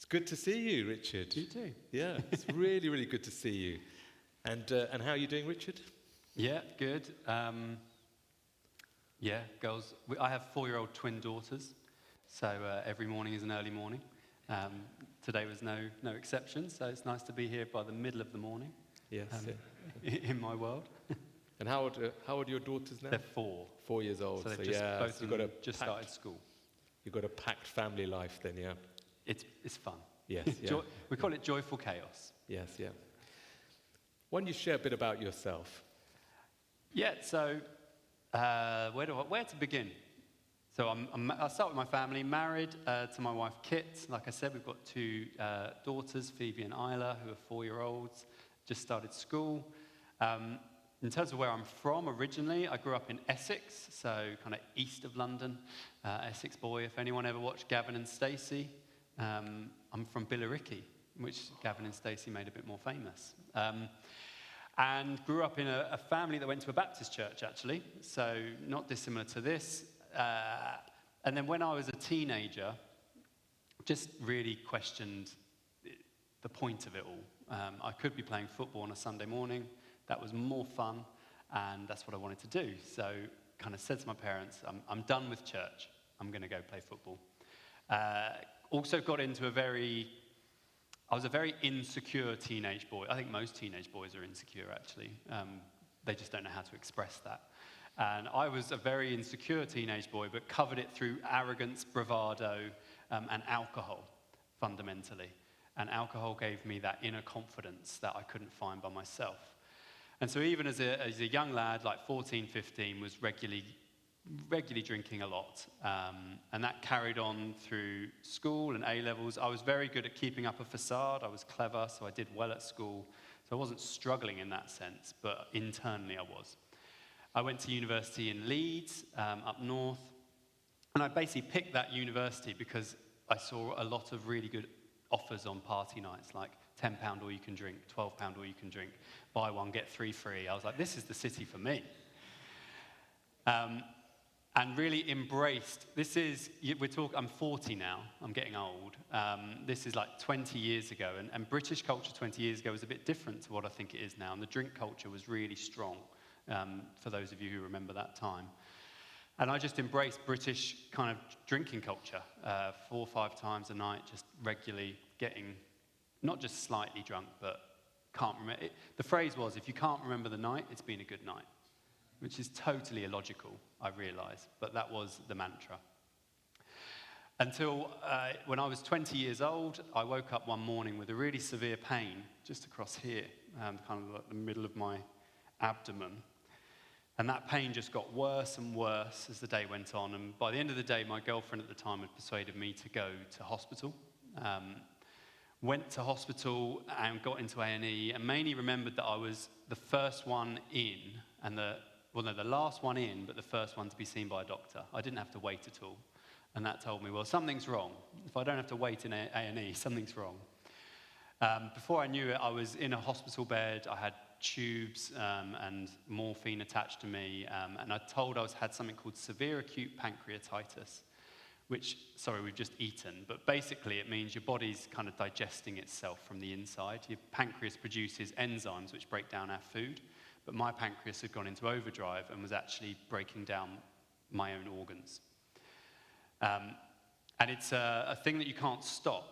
good to see you, Richard. You too. Yeah, it's really, really good to see you. And how are you doing, Richard? Yeah, good. Girls. I have 4-year-old twin daughters, so every morning is an early morning. Today was no exception, so it's nice to be here by the middle of the morning. Yes. In my world. And how old are your daughters now? They're 4. 4 years old. So they've both of them just started school. You've got a packed family life then, yeah? It's fun. Yes, yeah. We call it joyful chaos. Yes, yeah. Why don't you share a bit about yourself? Yeah, so where to begin? So I'll start with my family. Married to my wife Kit. Like I said, we've got 2 daughters, Phoebe and Isla, who are 4-year-olds, just started school. In terms of where I'm from originally, I grew up in Essex, so kind of east of London. Essex boy, if anyone ever watched Gavin and Stacey. I'm from Billericay, which Gavin and Stacey made a bit more famous. And grew up in a family that went to a Baptist church, actually, so not dissimilar to this. And then when I was a teenager, just really questioned the point of it all. I could be playing football on a Sunday morning. That was more fun, and that's what I wanted to do. So kind of said to my parents, I'm done with church. I'm going to go play football. Also got into I was a very insecure teenage boy. I think most teenage boys are insecure, actually. They just don't know how to express that. And I was a very insecure teenage boy, but covered it through arrogance, bravado, and alcohol, fundamentally. And alcohol gave me that inner confidence that I couldn't find by myself. And so even as a young lad, like 14, 15, was regularly drinking a lot. And that carried on through school and A-levels. I was very good at keeping up a facade. I was clever, so I did well at school. So I wasn't struggling in that sense, but internally I was. I went to university in Leeds, up north. And I basically picked that university because I saw a lot of really good offers on party nights, like £10 all you can drink, £12 all you can drink, buy one, get 3 free. I was like, this is the city for me. And really embraced, I'm 40 now, I'm getting old. This is like 20 years ago, and British culture 20 years ago was a bit different to what I think it is now, and the drink culture was really strong, for those of you who remember that time. And I just embraced British kind of drinking culture, 4 or 5 times a night, just regularly getting, not just slightly drunk, but can't remember. The phrase was, if you can't remember the night, it's been a good night. Which is totally illogical, I realise, but that was the mantra. Until when I was 20 years old, I woke up one morning with a really severe pain just across here, kind of like the middle of my abdomen. And that pain just got worse and worse as the day went on. And by the end of the day, my girlfriend at the time had persuaded me to go to hospital. Went to hospital and got into A&E, and mainly remembered that I was the first one in, and the last one in, but the first one to be seen by a doctor. I didn't have to wait at all. And that told me, well, something's wrong. If I don't have to wait in A&E, something's wrong. Before I knew it, I was in a hospital bed. I had tubes and morphine attached to me. And I had something called severe acute pancreatitis, which, sorry, we've just eaten. But basically, it means your body's kind of digesting itself from the inside. Your pancreas produces enzymes which break down our food. But my pancreas had gone into overdrive and was actually breaking down my own organs. And it's a thing that you can't stop.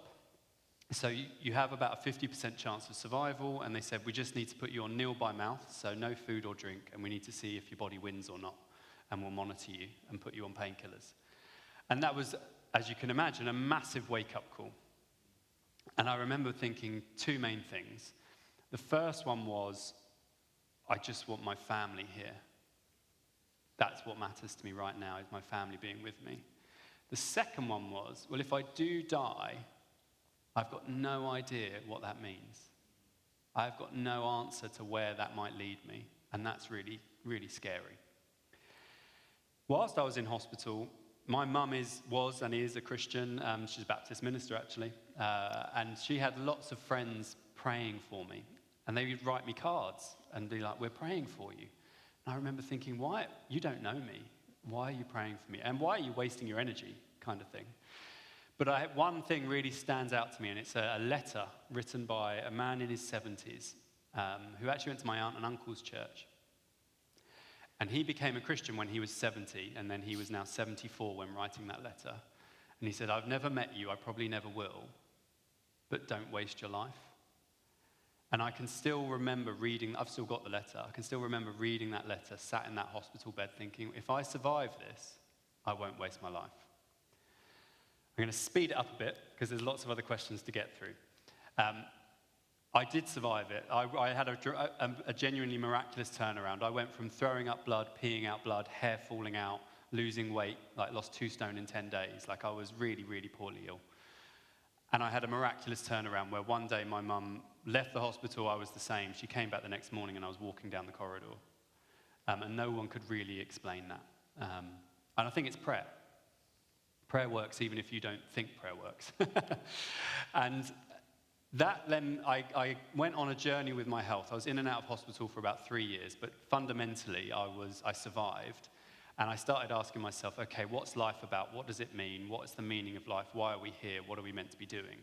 So you have about a 50% chance of survival, and they said, we just need to put you on nil by mouth, so no food or drink, and we need to see if your body wins or not, and we'll monitor you and put you on painkillers. And that was, as you can imagine, a massive wake-up call. And I remember thinking 2 main things. The first one was, I just want my family here. That's what matters to me right now, is my family being with me. The second one was, well, if I do die, I've got no idea what that means. I've got no answer to where that might lead me, and that's really, really scary. Whilst I was in hospital, my mum was and is a Christian. She's a Baptist minister, actually, and she had lots of friends praying for me. And they would write me cards and be like, we're praying for you. And I remember thinking, why? You don't know me. Why are you praying for me? And why are you wasting your energy, kind of thing. But one thing really stands out to me, and it's a letter written by a man in his 70s who actually went to my aunt and uncle's church. And he became a Christian when he was 70, and then he was now 74 when writing that letter. And he said, I've never met you, I probably never will, but don't waste your life. And I can still remember reading, I've still got the letter, I can still remember reading that letter, sat in that hospital bed thinking, if I survive this, I won't waste my life. I'm going to speed it up a bit, because there's lots of other questions to get through. I did survive it. I had a genuinely miraculous turnaround. I went from throwing up blood, peeing out blood, hair falling out, losing weight, like lost 2 stone in 10 days. Like I was really, really poorly ill. And I had a miraculous turnaround where one day my mum left the hospital, I was the same. She came back the next morning and I was walking down the corridor. And no one could really explain that. And I think it's prayer. Prayer works even if you don't think prayer works. And then I went on a journey with my health. I was in and out of hospital for about 3 years, but fundamentally I survived. And I started asking myself, okay, what's life about? What does it mean? What is the meaning of life? Why are we here? What are we meant to be doing?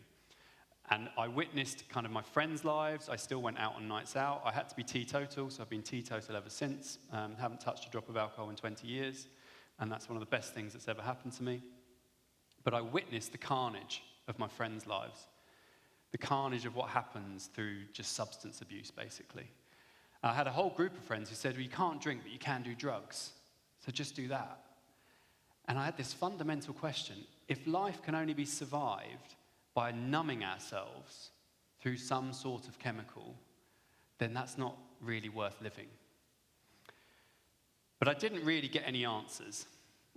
And I witnessed kind of my friends' lives. I still went out on nights out. I had to be teetotal, so I've been teetotal ever since. Haven't touched a drop of alcohol in 20 years. And that's one of the best things that's ever happened to me. But I witnessed the carnage of my friends' lives. The carnage of what happens through just substance abuse, basically. And I had a whole group of friends who said, well, you can't drink, but you can do drugs. So just do that. And I had this fundamental question. If life can only be survived by numbing ourselves through some sort of chemical, then that's not really worth living. But I didn't really get any answers.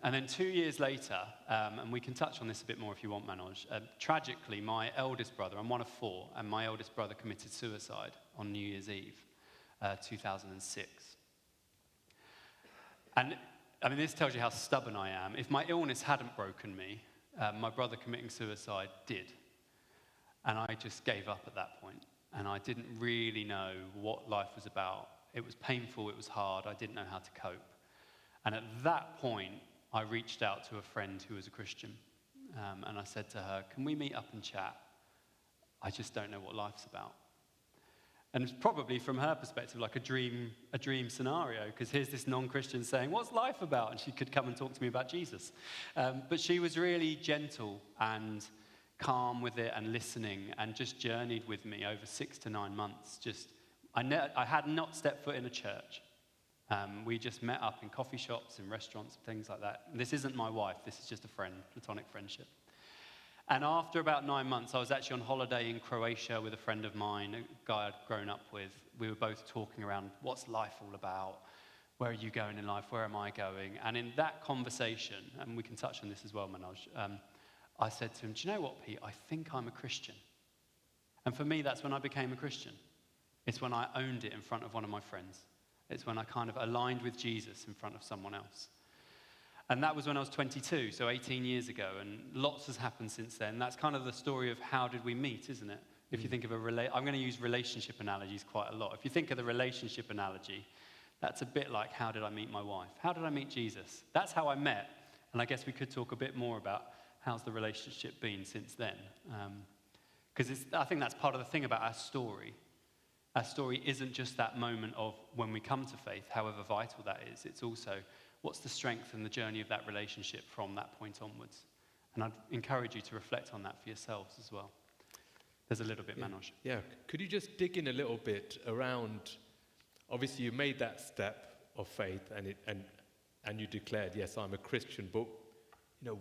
And then 2 years later, and we can touch on this a bit more if you want, Manoj, tragically, my eldest brother, I'm one of 4, and my eldest brother committed suicide on New Year's Eve, 2006. And I mean, this tells you how stubborn I am. If my illness hadn't broken me, my brother committing suicide did. And I just gave up at that point. And I didn't really know what life was about. It was painful, it was hard, I didn't know how to cope. And at that point, I reached out to a friend who was a Christian. And I said to her, can we meet up and chat? I just don't know what life's about. And it's probably from her perspective like a dream scenario, because here's this non-Christian saying, what's life about? And she could come and talk to me about Jesus. But she was really gentle and calm with it and listening and just journeyed with me over 6 to 9 months. I had not stepped foot in a church. We just met up in coffee shops and restaurants and things like that. This isn't my wife, this is just a friend, platonic friendship. And after about 9 months, I was actually on holiday in Croatia with a friend of mine, a guy I'd grown up with. We were both talking around, what's life all about? Where are you going in life? Where am I going? And in that conversation, and we can touch on this as well, Manoj, I said to him, do you know what, Pete? I think I'm a Christian. And for me, that's when I became a Christian. It's when I owned it in front of one of my friends. It's when I kind of aligned with Jesus in front of someone else. And that was when I was 22, so 18 years ago, and lots has happened since then. That's kind of the story of how did we meet, isn't it? If you think of I'm going to use relationship analogies quite a lot. If you think of the relationship analogy, that's a bit like how did I meet my wife? How did I meet Jesus? That's how I met. And I guess we could talk a bit more about how's the relationship been since then. Because I think that's part of the thing about our story. Our story isn't just that moment of when we come to faith, however vital that is. It's also what's the strength and the journey of that relationship from that point onwards. And I'd encourage you to reflect on that for yourselves as well. There's a little bit, Manoj. Yeah, could you just dig in a little bit around, obviously you made that step of faith and you declared, yes, I'm a Christian, but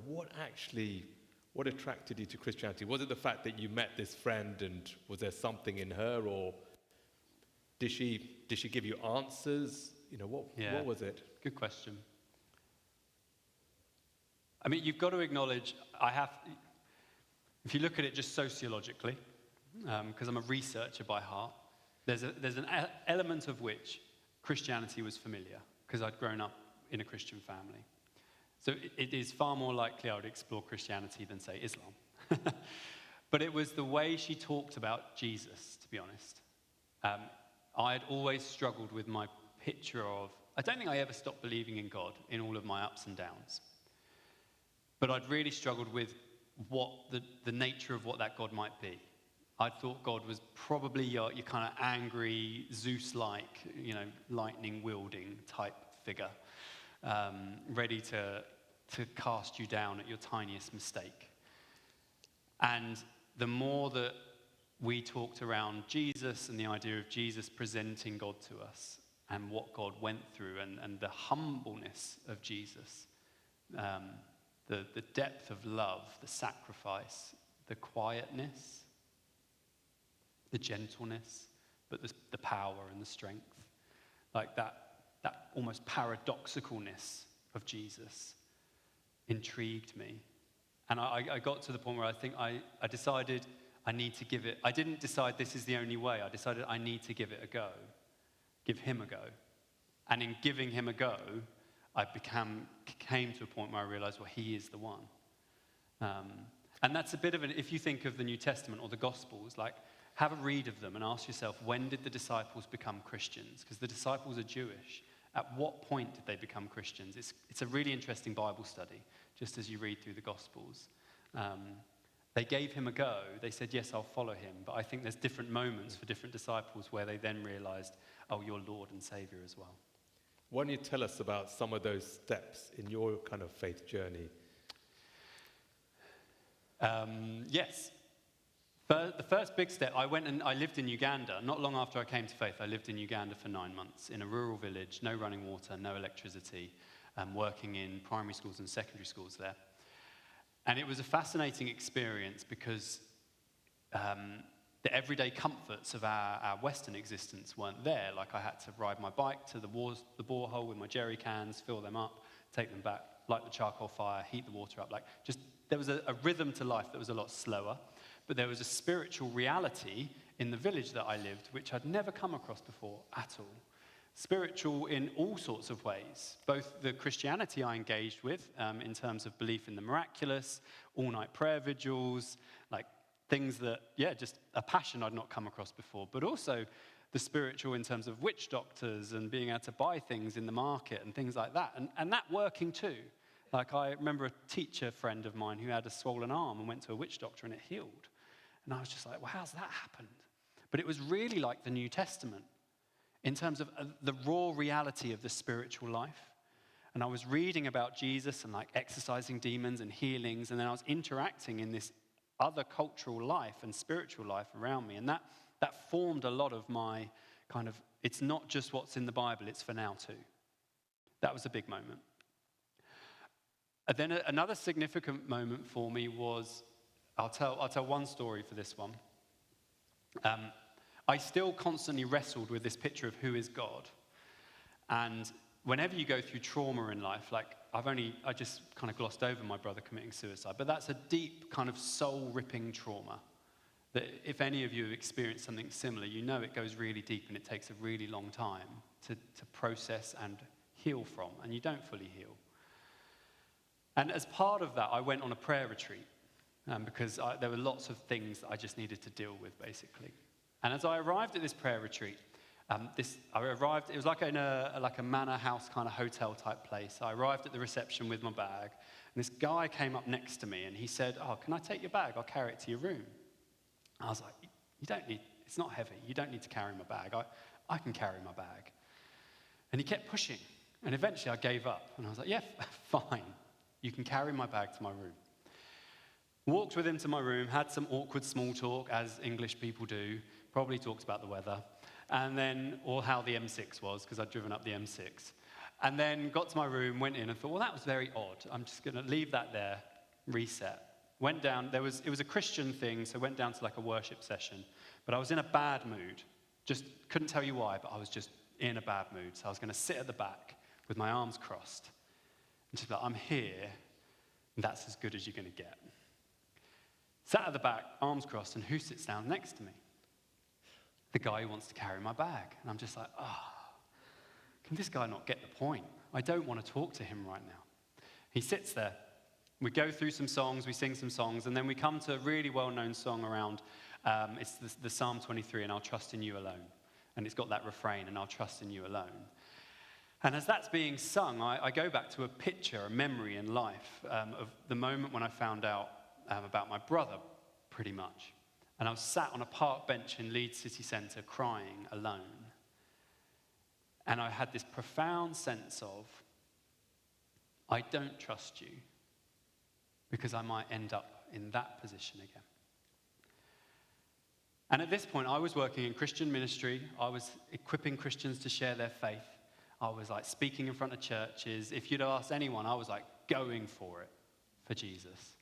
what attracted you to Christianity? Was it the fact that you met this friend and was there something in her, or did she give you answers? What was it? Good question. I mean, you've got to acknowledge, if you look at it just sociologically, because I'm a researcher by heart, there's an element of which Christianity was familiar, because I'd grown up in a Christian family. So it is far more likely I would explore Christianity than, say, Islam. But it was the way she talked about Jesus, to be honest. I had always struggled with my picture of, I don't think I ever stopped believing in God in all of my ups and downs. But I'd really struggled with what the nature of what that God might be. I thought God was probably your kind of angry, Zeus-like, lightning-wielding type figure, ready to cast you down at your tiniest mistake. And the more that we talked around Jesus and the idea of Jesus presenting God to us and what God went through and the humbleness of Jesus, the depth of love, the sacrifice, the quietness, the gentleness, but the power and the strength, like that almost paradoxicalness of Jesus intrigued me. And I got to the point where I think I decided I need to give it. I didn't decide this is the only way. I decided I need to give it a go, give him a go. And in giving him a go, I came to a point where I realized, well, he is the one. And that's a bit of if you think of the New Testament or the Gospels, like have a read of them and ask yourself, when did the disciples become Christians? Because the disciples are Jewish. At what point did they become Christians? It's a really interesting Bible study, just as you read through the Gospels. They gave him a go. They said, yes, I'll follow him. But I think there's different moments for different disciples where they then realized, oh, you're Lord and Savior as well. Why don't you tell us about some of those steps in your kind of faith journey? Yes. The first big step, I went and I lived in Uganda. Not long after I came to faith, I lived in Uganda for 9 months in a rural village, no running water, no electricity, working in primary schools and secondary schools there. And it was a fascinating experience because the everyday comforts of our Western existence weren't there. Like I had to ride my bike to the borehole with my jerry cans, fill them up, take them back, light the charcoal fire, heat the water up. There was a rhythm to life that was a lot slower. But there was a spiritual reality in the village that I lived, which I'd never come across before at all. Spiritual in all sorts of ways, both the Christianity I engaged with in terms of belief in the miraculous, all-night prayer vigils, like things that, just a passion I'd not come across before, but also the spiritual in terms of witch doctors and being able to buy things in the market and things like that, and that working too. Like I remember a teacher friend of mine who had a swollen arm and went to a witch doctor and it healed. And I was just like, well, how's that happened? But it was really like the New Testament in terms of the raw reality of the spiritual life. And I was reading about Jesus and like exorcising demons and healings, and then I was interacting in this other cultural life and spiritual life around me. And that formed a lot of my kind of, it's not just what's in the Bible, it's for now too. That was a big moment. And then another significant moment for me was, I'll tell one story for this one. I still constantly wrestled with this picture of who is God. And whenever you go through trauma in life, like I just kind of glossed over my brother committing suicide, but that's a deep kind of soul-ripping trauma that if any of you have experienced something similar, you know it goes really deep and it takes a really long time to process and heal from, and you don't fully heal. And as part of that, I went on a prayer retreat. Because there were lots of things that I just needed to deal with, basically. And as I arrived at this prayer retreat, it was like a manor house kind of hotel type place. I arrived at the reception with my bag, and this guy came up next to me, and he said, oh, can I take your bag? I'll carry it to your room. I was like, it's not heavy. You don't need to carry my bag. I can carry my bag. And he kept pushing, and eventually I gave up, and I was like, yeah, fine. You can carry my bag to my room. Walked with him to my room, had some awkward small talk, as English people do, probably talked about the weather, or how the M6 was, because I'd driven up the M6. And then got to my room, went in and thought, well, that was very odd. I'm just going to leave that there, reset. Went down, it was a Christian thing, so went down to like a worship session. But I was in a bad mood. Just couldn't tell you why, but I was just in a bad mood. So I was going to sit at the back with my arms crossed. And just be like, I'm here, and that's as good as you're going to get. Sat at the back, arms crossed, and who sits down next to me? The guy who wants to carry my bag. And I'm just like, can this guy not get the point? I don't want to talk to him right now. He sits there. We go through some songs, we sing some songs, and then we come to a really well-known song around, it's the Psalm 23, and I'll trust in you alone. And it's got that refrain, and I'll trust in you alone. And as that's being sung, I go back to a picture, a memory in life of the moment when I found out about my brother, pretty much. And I was sat on a park bench in Leeds city centre crying alone. And I had this profound sense of, I don't trust you because I might end up in that position again. And at this point, I was working in Christian ministry. I was equipping Christians to share their faith. I was like speaking in front of churches. If you'd asked anyone, I was like going for it for Jesus.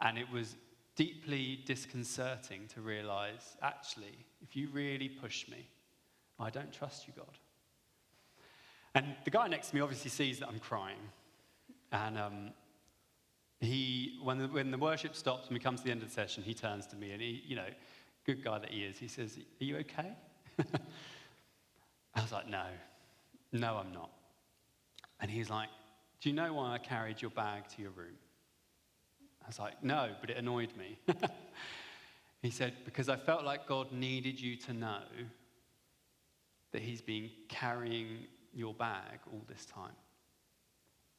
And it was deeply disconcerting to realize, actually, if you really push me, I don't trust you, God. And the guy next to me obviously sees that I'm crying. And when the worship stops and we come to the end of the session, he turns to me and he, good guy that he is, he says, "Are you okay?" I was like, no, I'm not. And he's like, "Do you know why I carried your bag to your room?" I was like, "No, but it annoyed me." He said, "Because I felt like God needed you to know that he's been carrying your bag all this time.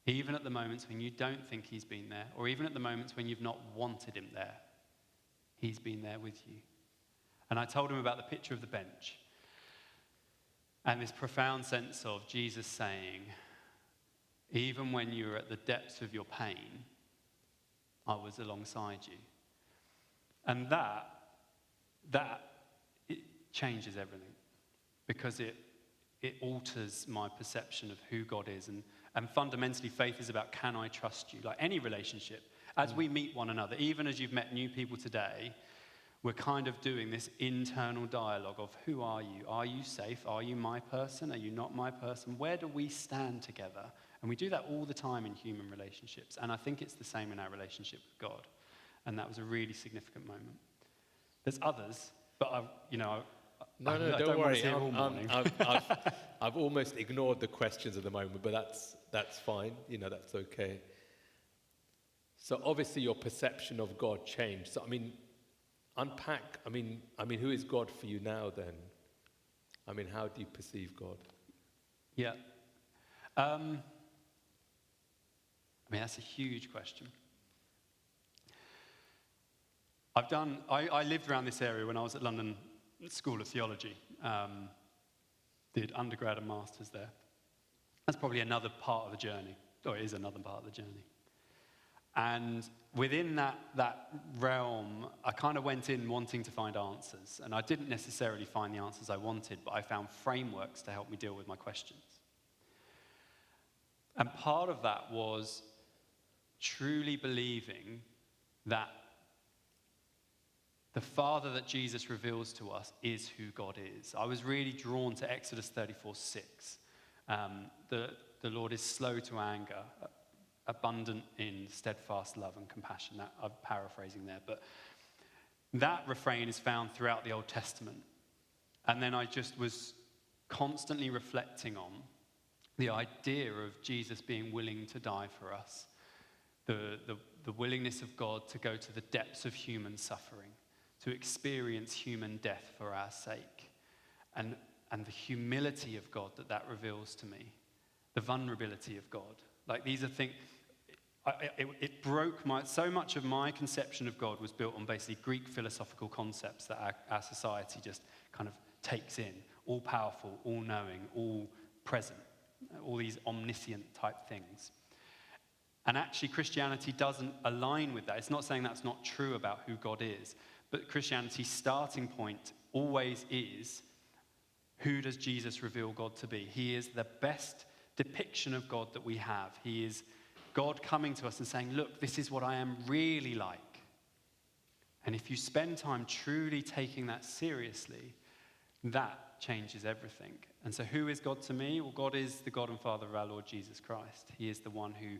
Even at the moments when you don't think he's been there, or even at the moments when you've not wanted him there, he's been there with you." And I told him about the picture of the bench and this profound sense of Jesus saying, even when you were at the depths of your pain, I was alongside you. And that it changes everything, because it alters my perception of who God is. And fundamentally, faith is about, can I trust you? Like any relationship, as we meet one another, even as you've met new people today, we're kind of doing this internal dialogue of, who are you? Are you safe? Are you my person? Are you not my person? Where do we stand together? And we do that all the time in human relationships. And I think it's the same in our relationship with God. And that was a really significant moment. There's others, but No, I don't don't want worry. to see it all morning. I've almost ignored the questions at the moment, but that's fine. That's okay. So obviously your perception of God changed. So unpack. Who is God for you now then? How do you perceive God? Yeah. That's a huge question. I lived around this area when I was at London School of Theology. Did undergrad and masters there. That's probably another part of the journey, or it is another part of the journey. And within that realm, I kind of went in wanting to find answers. And I didn't necessarily find the answers I wanted, but I found frameworks to help me deal with my questions. And part of that was truly believing that the Father that Jesus reveals to us is who God is. I was really drawn to Exodus 34:6. The Lord is slow to anger, abundant in steadfast love and compassion. I'm paraphrasing there, but that refrain is found throughout the Old Testament. And then I just was constantly reflecting on the idea of Jesus being willing to die for us, the willingness of God to go to the depths of human suffering, to experience human death for our sake, and the humility of God that reveals to me, the vulnerability of God. Like, these are things, it broke so much of my conception of God was built on basically Greek philosophical concepts that our society just kind of takes in, all powerful, all knowing, all present, all these omniscient type things. And actually Christianity doesn't align with that. It's not saying that's not true about who God is, but Christianity's starting point always is, who does Jesus reveal God to be? He is the best depiction of God that we have. He is God coming to us and saying, look, this is what I am really like. And if you spend time truly taking that seriously, that changes everything. And so who is God to me? Well, God is the God and Father of our Lord Jesus Christ. He is the one who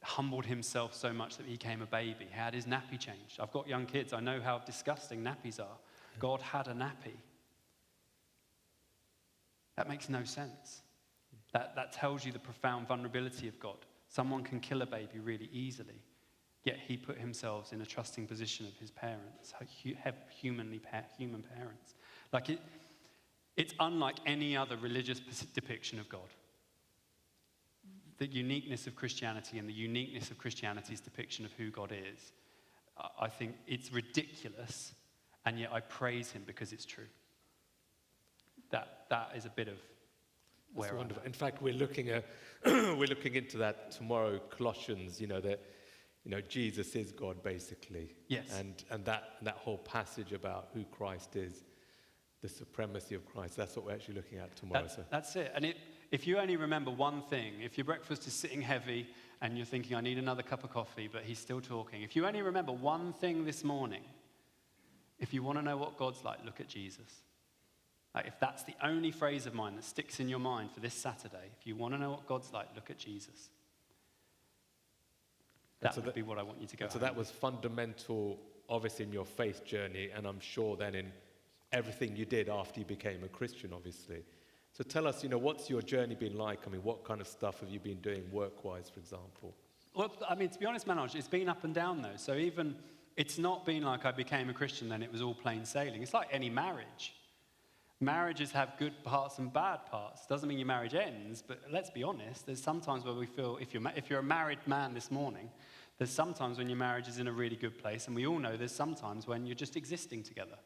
humbled himself so much that he became a baby. He had his nappy changed. I've got young kids. I know how disgusting nappies are. God had a nappy. That makes no sense. That tells you the profound vulnerability of God. Someone can kill a baby really easily, yet he put himself in a trusting position of his parents, human parents. Like it's unlike any other religious depiction of God. The uniqueness of Christianity and the uniqueness of Christianity's depiction of who God is I think it's ridiculous, and yet I praise him because it's true. That is a bit of where That's I'm wonderful. at. In fact, we're looking into that tomorrow, Colossians, that Jesus is God, basically. Yes. And that whole passage about who Christ is, the supremacy of Christ, that's what we're actually looking at tomorrow. That's it. And if you only remember one thing, if your breakfast is sitting heavy and you're thinking, I need another cup of coffee, but he's still talking. If you only remember one thing this morning, if you want to know what God's like, look at Jesus. Like, if that's the only phrase of mine that sticks in your mind for this Saturday, if you want to know what God's like, look at Jesus. That would be what I want you to go. So that was fundamental, obviously, in your faith journey, and I'm sure then in everything you did after you became a Christian, obviously. So tell us, what's your journey been like? I mean, what kind of stuff have you been doing work-wise, for example? Well, I mean, to be honest, Manoj, it's been up and down, though. So even, it's not been like I became a Christian, then it was all plain sailing. It's like any marriage. Marriages have good parts and bad parts. Doesn't mean your marriage ends, but let's be honest, there's sometimes where we feel, if you're a married man this morning, there's sometimes when your marriage is in a really good place, and we all know there's sometimes when you're just existing together,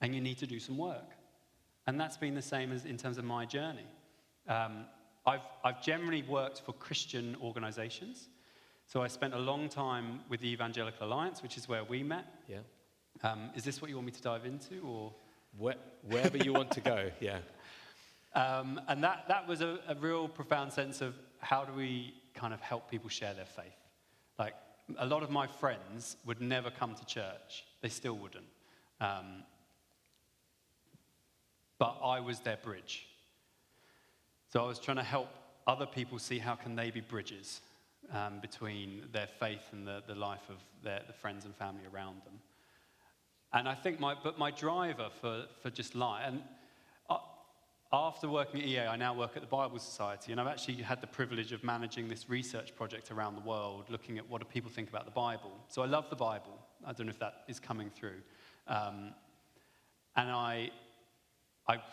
and you need to do some work. And that's been the same as in terms of my journey. I've generally worked for Christian organizations. So I spent a long time with the Evangelical Alliance, which is where we met. Yeah. Is this what you want me to dive into, or? Wherever you want to go, yeah. And that was a real profound sense of how do we kind of help people share their faith. Like, a lot of my friends would never come to church. They still wouldn't. But I was their bridge. So I was trying to help other people see how can they be bridges between their faith and the life of the friends and family around them. And I think my driver for just life, and after working at EA, I now work at the Bible Society, and I've actually had the privilege of managing this research project around the world, looking at what do people think about the Bible. So I love the Bible. I don't know if that is coming through. And I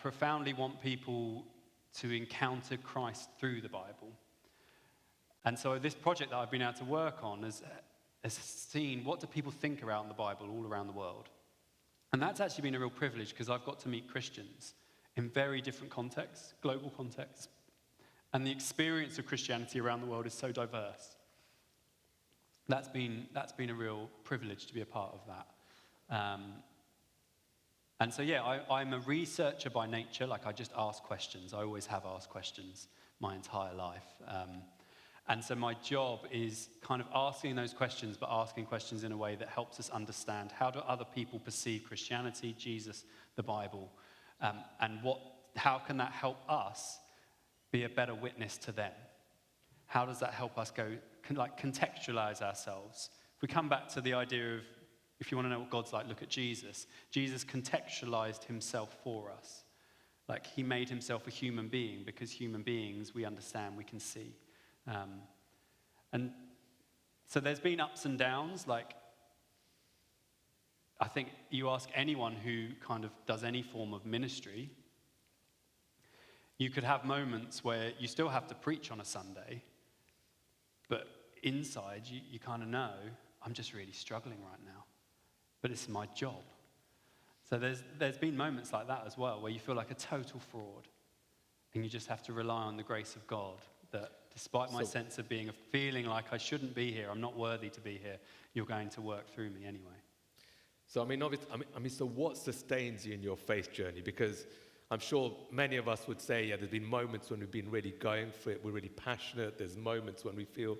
profoundly want people to encounter Christ through the Bible. And so this project that I've been able to work on has seen what do people think around the Bible all around the world. And that's actually been a real privilege because I've got to meet Christians in very different contexts, global contexts. And the experience of Christianity around the world is so diverse. That's been a real privilege to be a part of that. And so, yeah, I'm a researcher by nature. Like, I just ask questions. I always have asked questions my entire life. And so my job is kind of asking those questions, but asking questions in a way that helps us understand how do other people perceive Christianity, Jesus, the Bible, and how can that help us be a better witness to them? How does that help us contextualize ourselves? If we come back to the idea of, if you want to know what God's like, look at Jesus. Jesus contextualized himself for us. Like, he made himself a human being because human beings, we understand, we can see. And so there's been ups and downs. Like, I think you ask anyone who kind of does any form of ministry, you could have moments where you still have to preach on a Sunday, but inside you kind of know, I'm just really struggling right now, but it's my job. So there's been moments like that as well, where you feel like a total fraud, and you just have to rely on the grace of God, that despite my sense of feeling like I shouldn't be here, I'm not worthy to be here, you're going to work through me anyway. So, so what sustains you in your faith journey? Because I'm sure many of us would say, yeah, there's been moments when we've been really going for it, we're really passionate. There's moments when we feel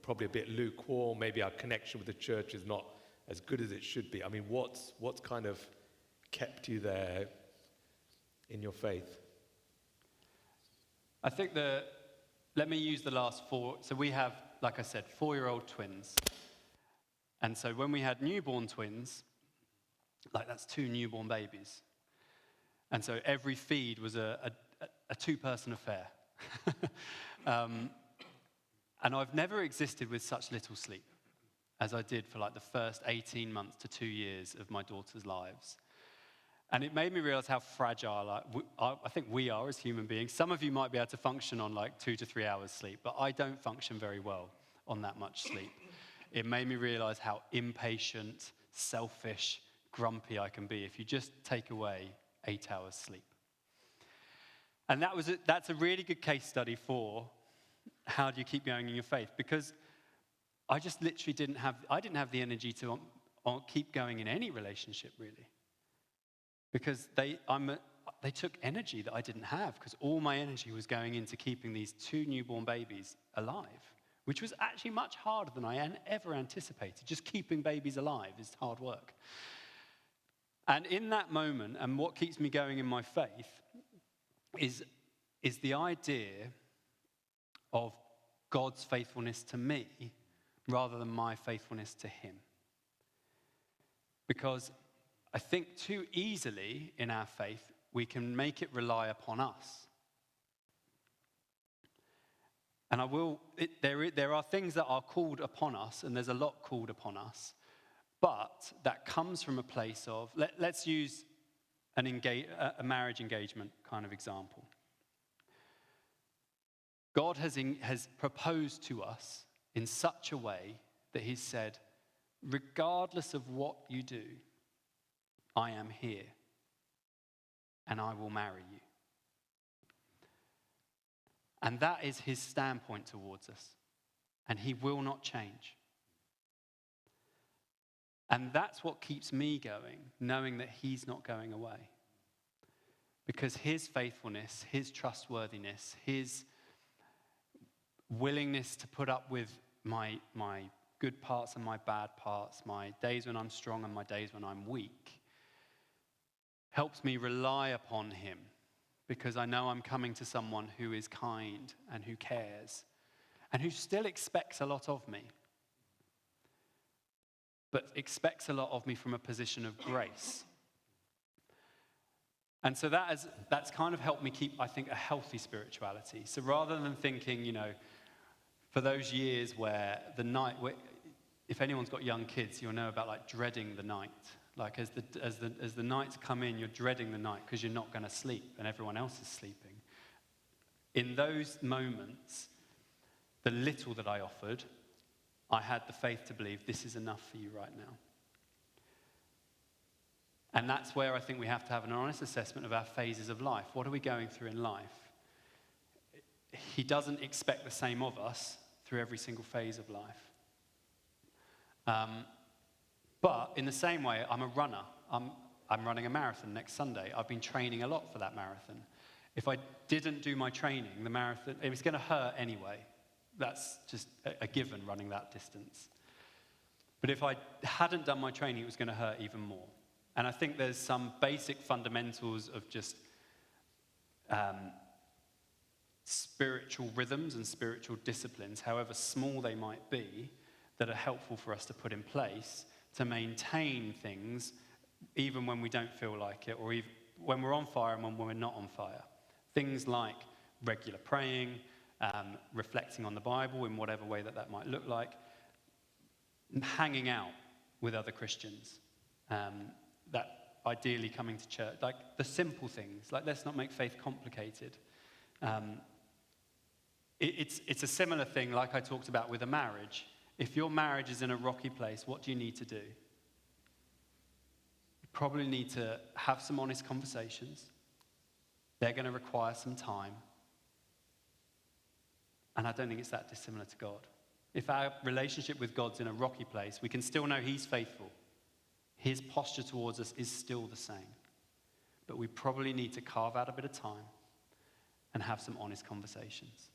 probably a bit lukewarm. Maybe our connection with the church is not as good as it should be. I mean, what's kind of kept you there in your faith? I think let me use the last 4. So we have, like I said, 4-year-old twins. And so when we had newborn twins, like, that's 2 newborn babies. And so every feed was a 2-person affair. And I've never existed with such little sleep as I did for like the first 18 months to 2 years of my daughter's lives. And it made me realize how fragile I think we are as human beings. Some of you might be able to function on like 2 to 3 hours sleep, but I don't function very well on that much sleep. it made me realize how impatient, selfish, grumpy I can be if you just take away 8 hours sleep. And that's a really good case study for how do you keep going in your faith, because I just literally didn't have the energy to keep going in any relationship, really. Because they took energy that I didn't have, because all my energy was going into keeping these 2 newborn babies alive, which was actually much harder than I ever anticipated. Just keeping babies alive is hard work. And in that moment, and what keeps me going in my faith, is the idea of God's faithfulness to me rather than my faithfulness to him. Because I think too easily in our faith, we can make it rely upon us. And there are things that are called upon us, and there's a lot called upon us, but that comes from a place of, let's use a marriage engagement kind of example. God has proposed to us in such a way that he's said, regardless of what you do, I am here and I will marry you. And that is his standpoint towards us, and he will not change. And that's what keeps me going, knowing that he's not going away. Because his faithfulness, his trustworthiness, his willingness to put up with my good parts and my bad parts, my days when I'm strong and my days when I'm weak, helps me rely upon him, because I know I'm coming to someone who is kind and who cares and who still expects a lot of me, but expects a lot of me from a position of grace. And so that's kind of helped me keep, I think, a healthy spirituality. So rather than thinking, for those years where if anyone's got young kids, you'll know about like dreading the night. Like as the nights come in, you're dreading the night because you're not going to sleep and everyone else is sleeping. In those moments, the little that I offered, I had the faith to believe this is enough for you right now. And that's where I think we have to have an honest assessment of our phases of life. What are we going through in life? He doesn't expect the same of us through every single phase of life. But in the same way, I'm a runner. I'm running a marathon next Sunday. I've been training a lot for that marathon. If I didn't do my training, the marathon, it was going to hurt anyway. That's just a given, running that distance. But if I hadn't done my training, it was going to hurt even more. And I think there's some basic fundamentals of just spiritual rhythms and spiritual disciplines, however small they might be, that are helpful for us to put in place to maintain things even when we don't feel like it, or even when we're on fire and when we're not on fire. Things like regular praying, reflecting on the Bible in whatever way that might look like, hanging out with other Christians, that ideally coming to church, like the simple things, like let's not make faith complicated. It's a similar thing like I talked about with a marriage. If your marriage is in a rocky place, what do you need to do? You probably need to have some honest conversations. They're going to require some time. And I don't think it's that dissimilar to God. If our relationship with God's in a rocky place, we can still know he's faithful. His posture towards us is still the same. But we probably need to carve out a bit of time and have some honest conversations.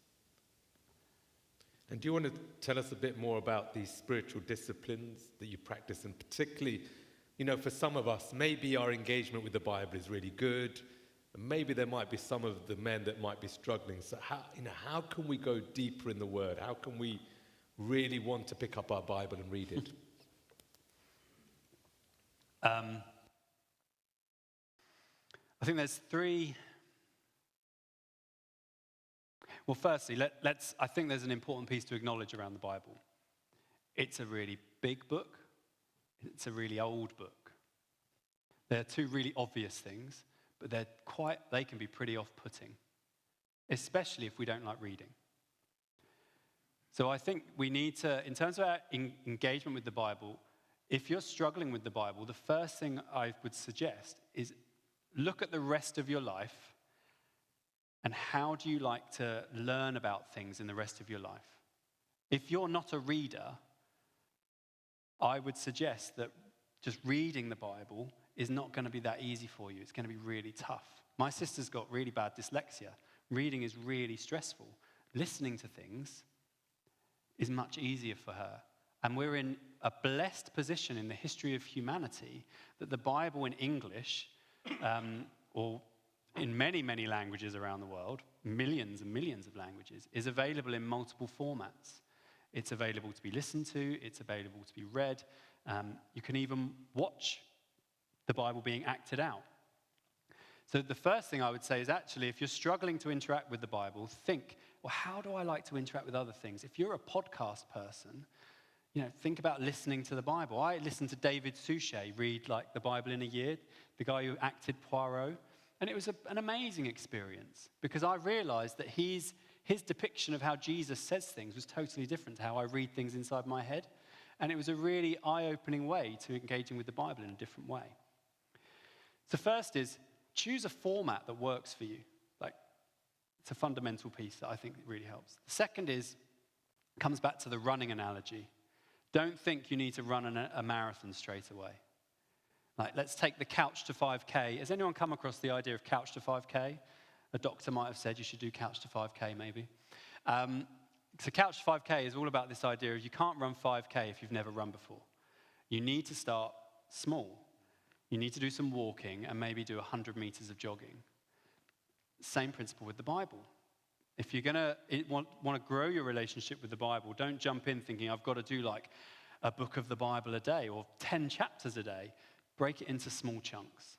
And do you want to tell us a bit more about these spiritual disciplines that you practice? And particularly, for some of us, maybe our engagement with the Bible is really good. And maybe there might be some of the men that might be struggling. So how can we go deeper in the Word? How can we really want to pick up our Bible and read it? I think there's 3. Well, firstly, I think there's an important piece to acknowledge around the Bible. It's a really big book. It's a really old book. There are 2 really obvious things, but they can be pretty off-putting, especially if we don't like reading. So I think we need to, in terms of our engagement with the Bible, if you're struggling with the Bible, the first thing I would suggest is look at the rest of your life and how do you like to learn about things in the rest of your life. If you're not a reader, I would suggest that just reading the Bible is not going to be that easy for you. It's going to be really tough. My sister's got really bad dyslexia. Reading is really stressful. Listening to things is much easier for her. And we're in a blessed position in the history of humanity that the Bible in English, or in many, many languages around the world, millions and millions of languages, is available in multiple formats. It's available to be listened to. It's available to be read. You can even watch the Bible being acted out. So the first thing I would say is actually, if you're struggling to interact with the Bible, think, well, how do I like to interact with other things? If you're a podcast person, think about listening to the Bible. I listened to David Suchet read like the Bible in a year, the guy who acted Poirot, and it was an amazing experience because I realized that his depiction of how Jesus says things was totally different to how I read things inside my head, and it was a really eye-opening way to engaging with the Bible in a different way. So first is, choose a format that works for you. It's a fundamental piece that I think really helps. The second comes back to the running analogy. Don't think you need to run a marathon straight away. Let's take the couch to 5K. Has anyone come across the idea of couch to 5K? A doctor might have said you should do couch to 5K maybe. So couch to 5K is all about this idea of you can't run 5K if you've never run before. You need to start small. You need to do some walking and maybe do 100 meters of jogging. Same principle with the Bible. If you're going to want to grow your relationship with the Bible, don't jump in thinking, I've got to do like a book of the Bible a day or 10 chapters a day. Break it into small chunks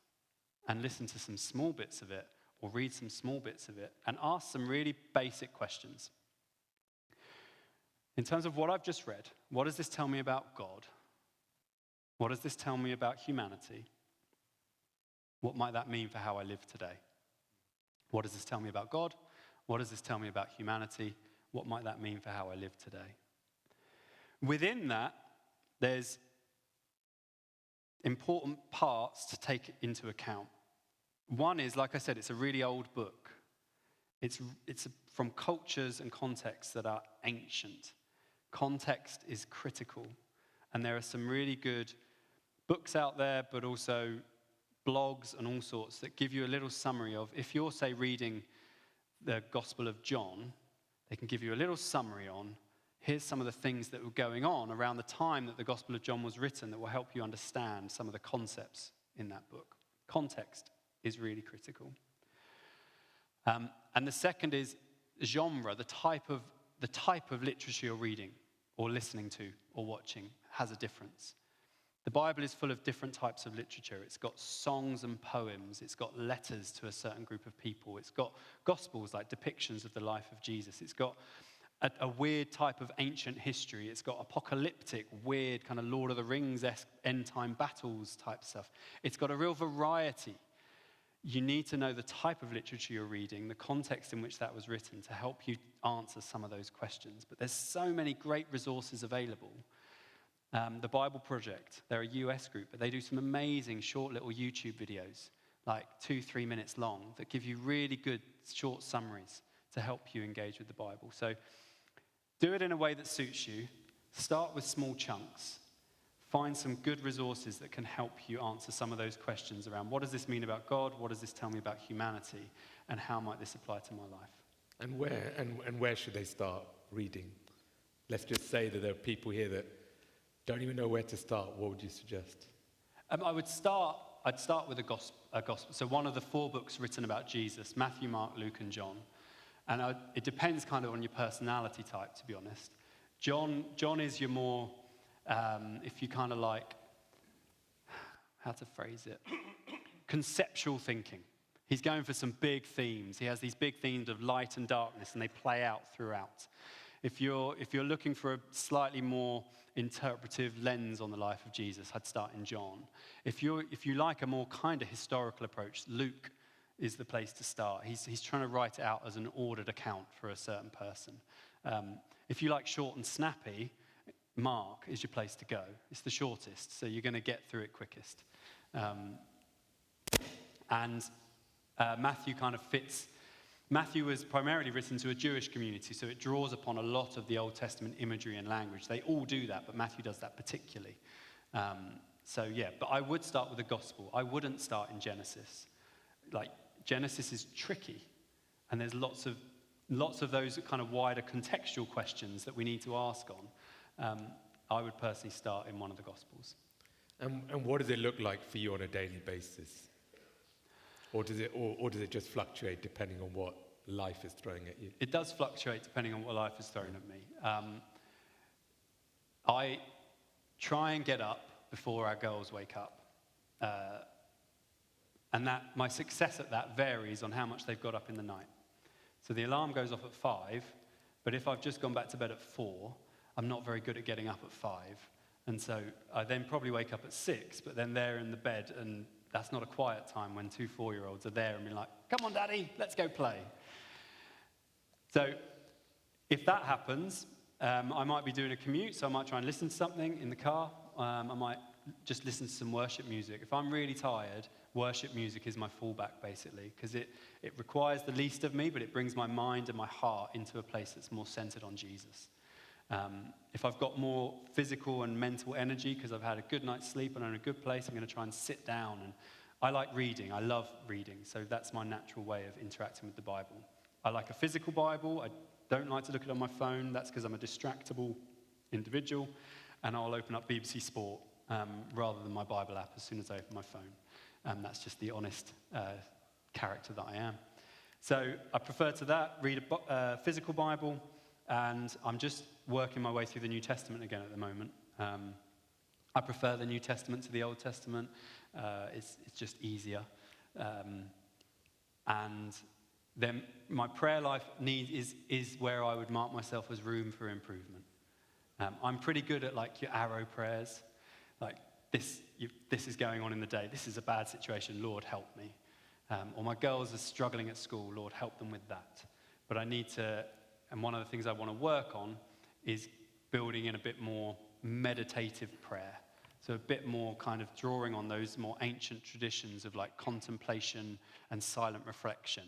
and listen to some small bits of it or read some small bits of it and ask some really basic questions. In terms of what I've just read, what does this tell me about God? What does this tell me about humanity? What might that mean for how I live today? What does this tell me about God? What does this tell me about humanity? What might that mean for how I live today? Within that, there's important parts to take into account. One is, like I said, it's a really old book. It's from cultures and contexts that are ancient. Context is critical. And there are some really good books out there, but also blogs and all sorts that give you a little summary of, if you're, say, reading the Gospel of John, they can give you a little summary on, here's some of the things that were going on around the time that the Gospel of John was written that will help you understand some of the concepts in that book. Context is really critical. And the second is genre, the type of literature you're reading or listening to or watching has a difference. The Bible is full of different types of literature. It's got songs and poems. It's got letters to a certain group of people. It's got gospels, like depictions of the life of Jesus. It's got a weird type of ancient history. It's got apocalyptic, weird kind of Lord of the Rings-esque end-time battles type stuff. It's got a real variety. You need to know the type of literature you're reading, the context in which that was written to help you answer some of those questions. But there's so many great resources available. The Bible Project, they're a US group, but they do some amazing short little YouTube videos, like 2-3 minutes long, that give you really good short summaries to help you engage with the Bible. So do it in a way that suits you. Start with small chunks. Find some good resources that can help you answer some of those questions around what does this mean about God, what does this tell me about humanity, and how might this apply to my life? And where should they start reading? Let's just say that there are people here that don't even know where to start. What would you suggest? I'd start with a gospel. So one of the 4 books written about Jesus, Matthew, Mark, Luke, and John. And it depends kind of on your personality type, to be honest. John is your more, if you kind of like, how to phrase it, conceptual thinking. He's going for some big themes. He has these big themes of light and darkness, and they play out throughout. If you're looking for a slightly more interpretive lens on the life of Jesus, I'd start in John. If you like a more kind of historical approach, Luke is the place to start. He's trying to write it out as an ordered account for a certain person. If you like short and snappy, Mark is your place to go. It's the shortest, so you're going to get through it quickest. Matthew kind of fits. Matthew was primarily written to a Jewish community, so it draws upon a lot of the Old Testament imagery and language. They all do that, but Matthew does that particularly. But I would start with the gospel. I wouldn't start in Genesis. Like, Genesis is tricky, and there's lots of those kind of wider contextual questions that we need to ask on. I would personally start in one of the gospels. And what does it look like for you on a daily basis? Or does it just fluctuate depending on what life is throwing at you? It does fluctuate depending on what life is throwing at me. I try and get up before our girls wake up. And that my success at that varies on how much they've got up in the night. So the alarm goes off at 5, but if I've just gone back to bed at 4, I'm not very good at getting up at 5. And so I then probably wake up at 6, but then they're in the bed, and that's not a quiet time when 2 4-year-olds are there and be like, come on, Daddy, let's go play. So if that happens, I might be doing a commute, so I might try and listen to something in the car. I might just listen to some worship music. If I'm really tired, worship music is my fallback, basically, because it requires the least of me, but it brings my mind and my heart into a place that's more centered on Jesus. If I've got more physical and mental energy because I've had a good night's sleep and I'm in a good place, I'm going to try and sit down. And I like reading. I love reading, so that's my natural way of interacting with the Bible. I like a physical Bible. I don't like to look at it on my phone. That's because I'm a distractible individual, and I'll open up BBC Sport rather than my Bible app as soon as I open my phone. That's just the honest character that I am. So I prefer to that, read a physical Bible, and I'm just working my way through the New Testament again at the moment. I prefer the New Testament to the Old Testament. It's just easier. And then my prayer life is where I would mark myself as room for improvement. I'm pretty good at like your arrow prayers, like this is going on in the day. This is a bad situation. Lord, help me. Or my girls are struggling at school. Lord, help them with that. But I need to, and one of the things I want to work on is building in a bit more meditative prayer. So a bit more kind of drawing on those more ancient traditions of like contemplation and silent reflection,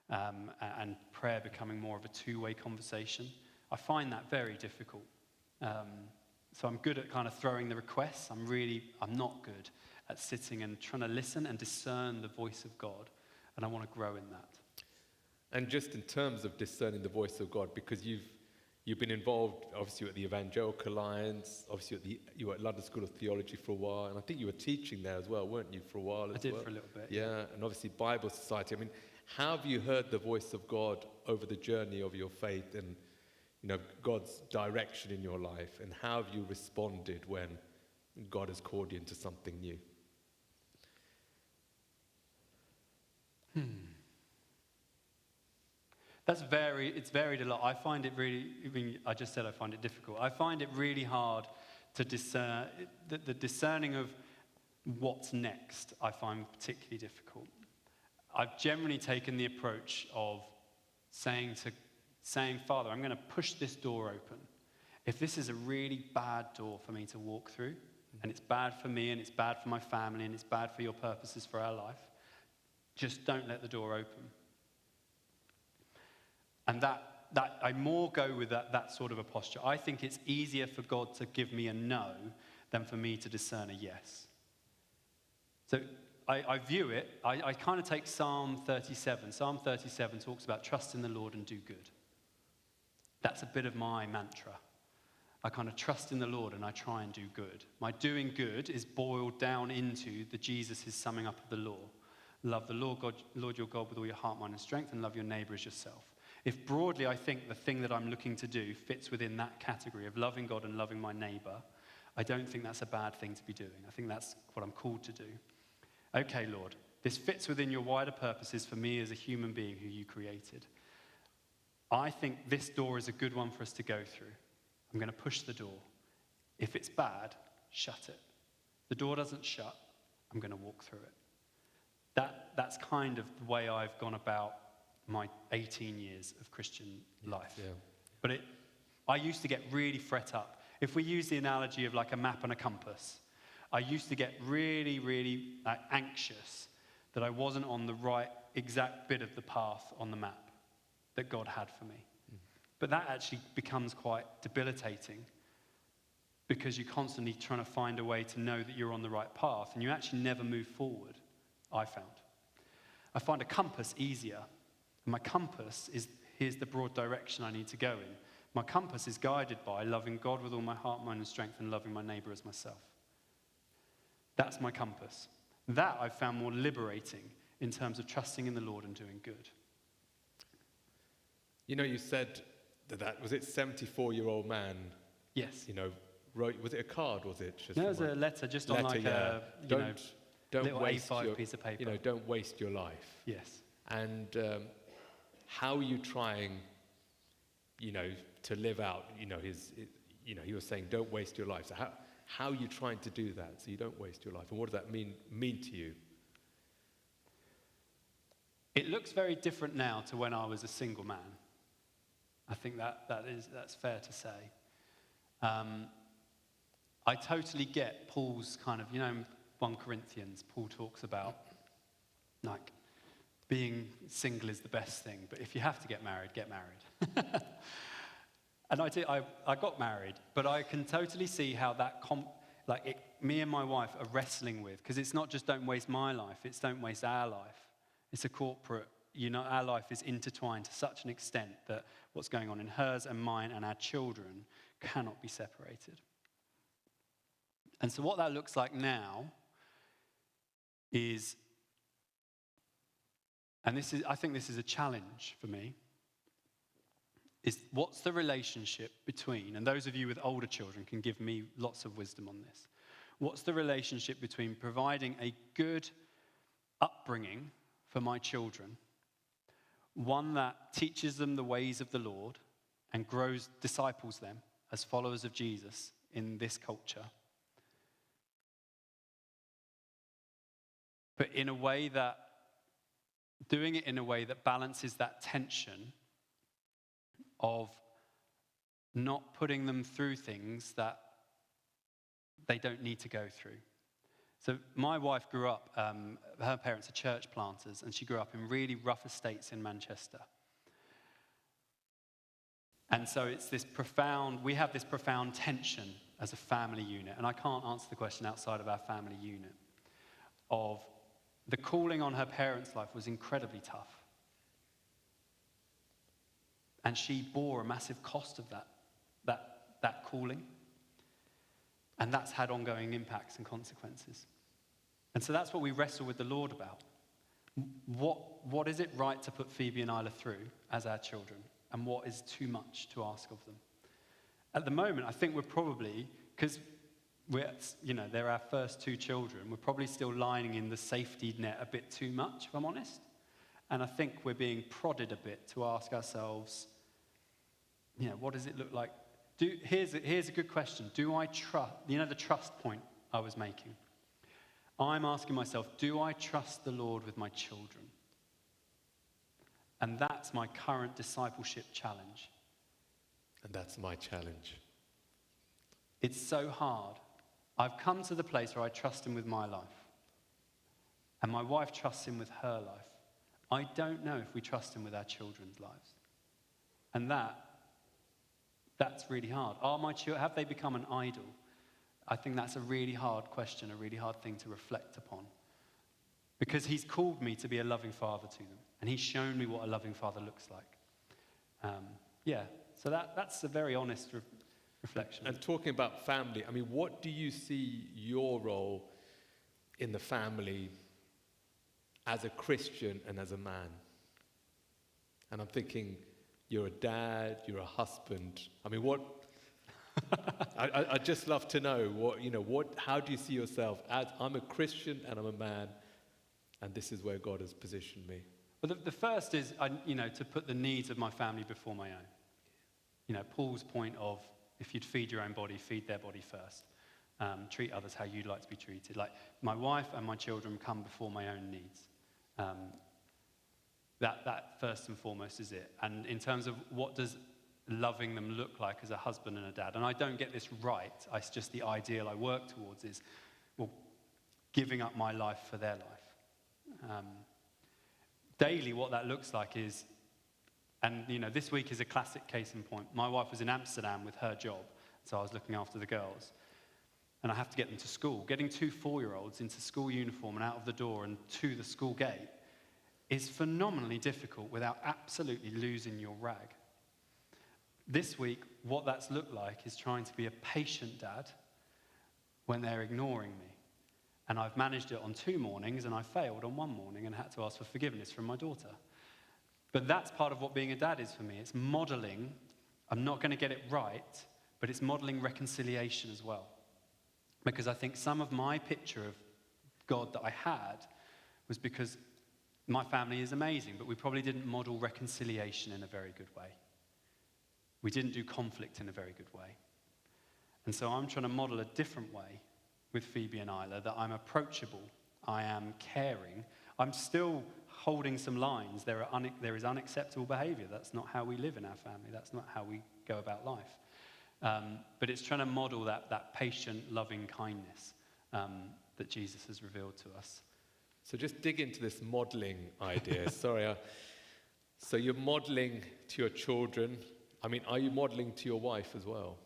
and prayer becoming more of a two-way conversation. I find that very difficult. So I'm good at kind of throwing the requests. I'm not good at sitting and trying to listen and discern the voice of God, and I want to grow in that. And just in terms of discerning the voice of God, because you've been involved, obviously, at the Evangelical Alliance, obviously you were at London School of Theology for a while, and I think you were teaching there as well, weren't you, for a while as well? I did for a little bit. Yeah, and obviously Bible Society. I mean, how have you heard the voice of God over the journey of your faith and, you know, God's direction in your life, and how have you responded when God has called you into something new? It's varied a lot. I find it really, I just said I find it difficult. I find it really hard to discern, the discerning of what's next, I find particularly difficult. I've generally taken the approach of saying, Father, I'm going to push this door open. If this is a really bad door for me to walk through, and it's bad for me, and it's bad for my family, and it's bad for your purposes for our life, just don't let the door open. And that I more go with that sort of a posture. I think it's easier for God to give me a no than for me to discern a yes. So I view it, I kind of take Psalm 37. Psalm 37 talks about trust in the Lord and do good. That's a bit of my mantra. I kind of trust in the Lord and I try and do good. My doing good is boiled down into the Jesus' summing up of the law. Love the Lord your God with all your heart, mind, and strength, and love your neighbor as yourself. If broadly I think the thing that I'm looking to do fits within that category of loving God and loving my neighbor, I don't think that's a bad thing to be doing. I think that's what I'm called to do. Okay, Lord, this fits within your wider purposes for me as a human being who you created. I think this door is a good one for us to go through. I'm going to push the door. If it's bad, shut it. The door doesn't shut, I'm going to walk through it. That's kind of the way I've gone about my 18 years of Christian life. Yeah. I used to get really fret up. If we use the analogy of like a map and a compass, I used to get really, really anxious that I wasn't on the right exact bit of the path on the map that God had for me. But that actually becomes quite debilitating because you're constantly trying to find a way to know that you're on the right path, and you actually never move forward, I found. I find a compass easier. And my compass is, here's the broad direction I need to go in. My compass is guided by loving God with all my heart, mind, and strength, and loving my neighbor as myself. That's my compass. That I found more liberating in terms of trusting in the Lord and doing good. You know, you said that was it 74-year-old man? Yes. You know, wrote, was it a card? Was it just? No, it was a letter just on like a don't little waste A5 piece of paper. You know, don't waste your life. Yes. And how are you trying, you know, to live out, you know, he was saying, don't waste your life. So how are you trying to do that so you don't waste your life? And what does that mean to you? It looks very different now to when I was a single man. I think that's fair to say. I totally get Paul's kind of, you know, 1 Corinthians, Paul talks about like being single is the best thing, but if you have to get married, get married. And I got married, but I can totally see how that, me and my wife are wrestling with, because it's not just don't waste my life, it's don't waste our life. It's a corporate, you know, our life is intertwined to such an extent that what's going on in hers and mine and our children cannot be separated. And so what that looks like now is, and I think this is a challenge for me, is what's the relationship between, and those of you with older children can give me lots of wisdom on this, what's the relationship between providing a good upbringing for my children, one that teaches them the ways of the Lord and disciples them as followers of Jesus in this culture, but in a way that, doing it in a way that balances that tension of not putting them through things that they don't need to go through. So my wife grew up, her parents are church planters, and she grew up in really rough estates in Manchester. And so we have this profound tension as a family unit, and I can't answer the question outside of our family unit, of the calling on her parents' life was incredibly tough. And she bore a massive cost of that calling. And that's had ongoing impacts and consequences. And so that's what we wrestle with the Lord about. What is it right to put Phoebe and Isla through as our children? And what is too much to ask of them? At the moment, I think we're probably, because they're our first 2 children, we're probably still lying in the safety net a bit too much, if I'm honest. And I think we're being prodded a bit to ask ourselves, you know, what does it look like? Here's a good question. Do I trust, the trust point I was making? I'm asking myself, do I trust the Lord with my children? And that's my current discipleship challenge. And that's my challenge. It's so hard. I've come to the place where I trust him with my life. And my wife trusts him with her life. I don't know if we trust him with our children's lives. And that's really hard. Have they become an idol? I think that's a really hard question, a really hard thing to reflect upon. Because he's called me to be a loving father to them. And he's shown me what a loving father looks like. So that's a very honest reflection. And talking about family, I mean, what do you see your role in the family as a Christian and as a man? And I'm thinking, you're a dad, you're a husband. I mean, what? I'd just love to know how do you see yourself as I'm a Christian and I'm a man, and this is where God has positioned me. Well, the first is, to put the needs of my family before my own. Paul's point of, if you'd feed your own body, feed their body first. Treat others how you'd like to be treated. Like, my wife and my children come before my own needs. That first and foremost is it. And in terms of what does loving them look like as a husband and a dad. And I don't get this right. It's just the ideal I work towards is, well, giving up my life for their life. Daily, what that looks like is, and this week is a classic case in point. My wife was in Amsterdam with her job, so I was looking after the girls. And I have to get them to school. Getting 2 4-year-olds into school uniform and out of the door and to the school gate is phenomenally difficult without absolutely losing your rag. This week, what that's looked like is trying to be a patient dad when they're ignoring me. And I've managed it on 2 mornings, and I failed on 1 morning and had to ask for forgiveness from my daughter. But that's part of what being a dad is for me. It's modeling. I'm not going to get it right, but it's modeling reconciliation as well. Because I think some of my picture of God that I had was because my family is amazing, but we probably didn't model reconciliation in a very good way. We didn't do conflict in a very good way. And so I'm trying to model a different way with Phoebe and Isla, that I'm approachable, I am caring, I'm still holding some lines. There is unacceptable behavior. That's not how we live in our family. That's not how we go about life. But it's trying to model that patient, loving kindness that Jesus has revealed to us. So just dig into this modeling idea. Sorry. So you're modeling to your children. I mean, are you modeling to your wife as well?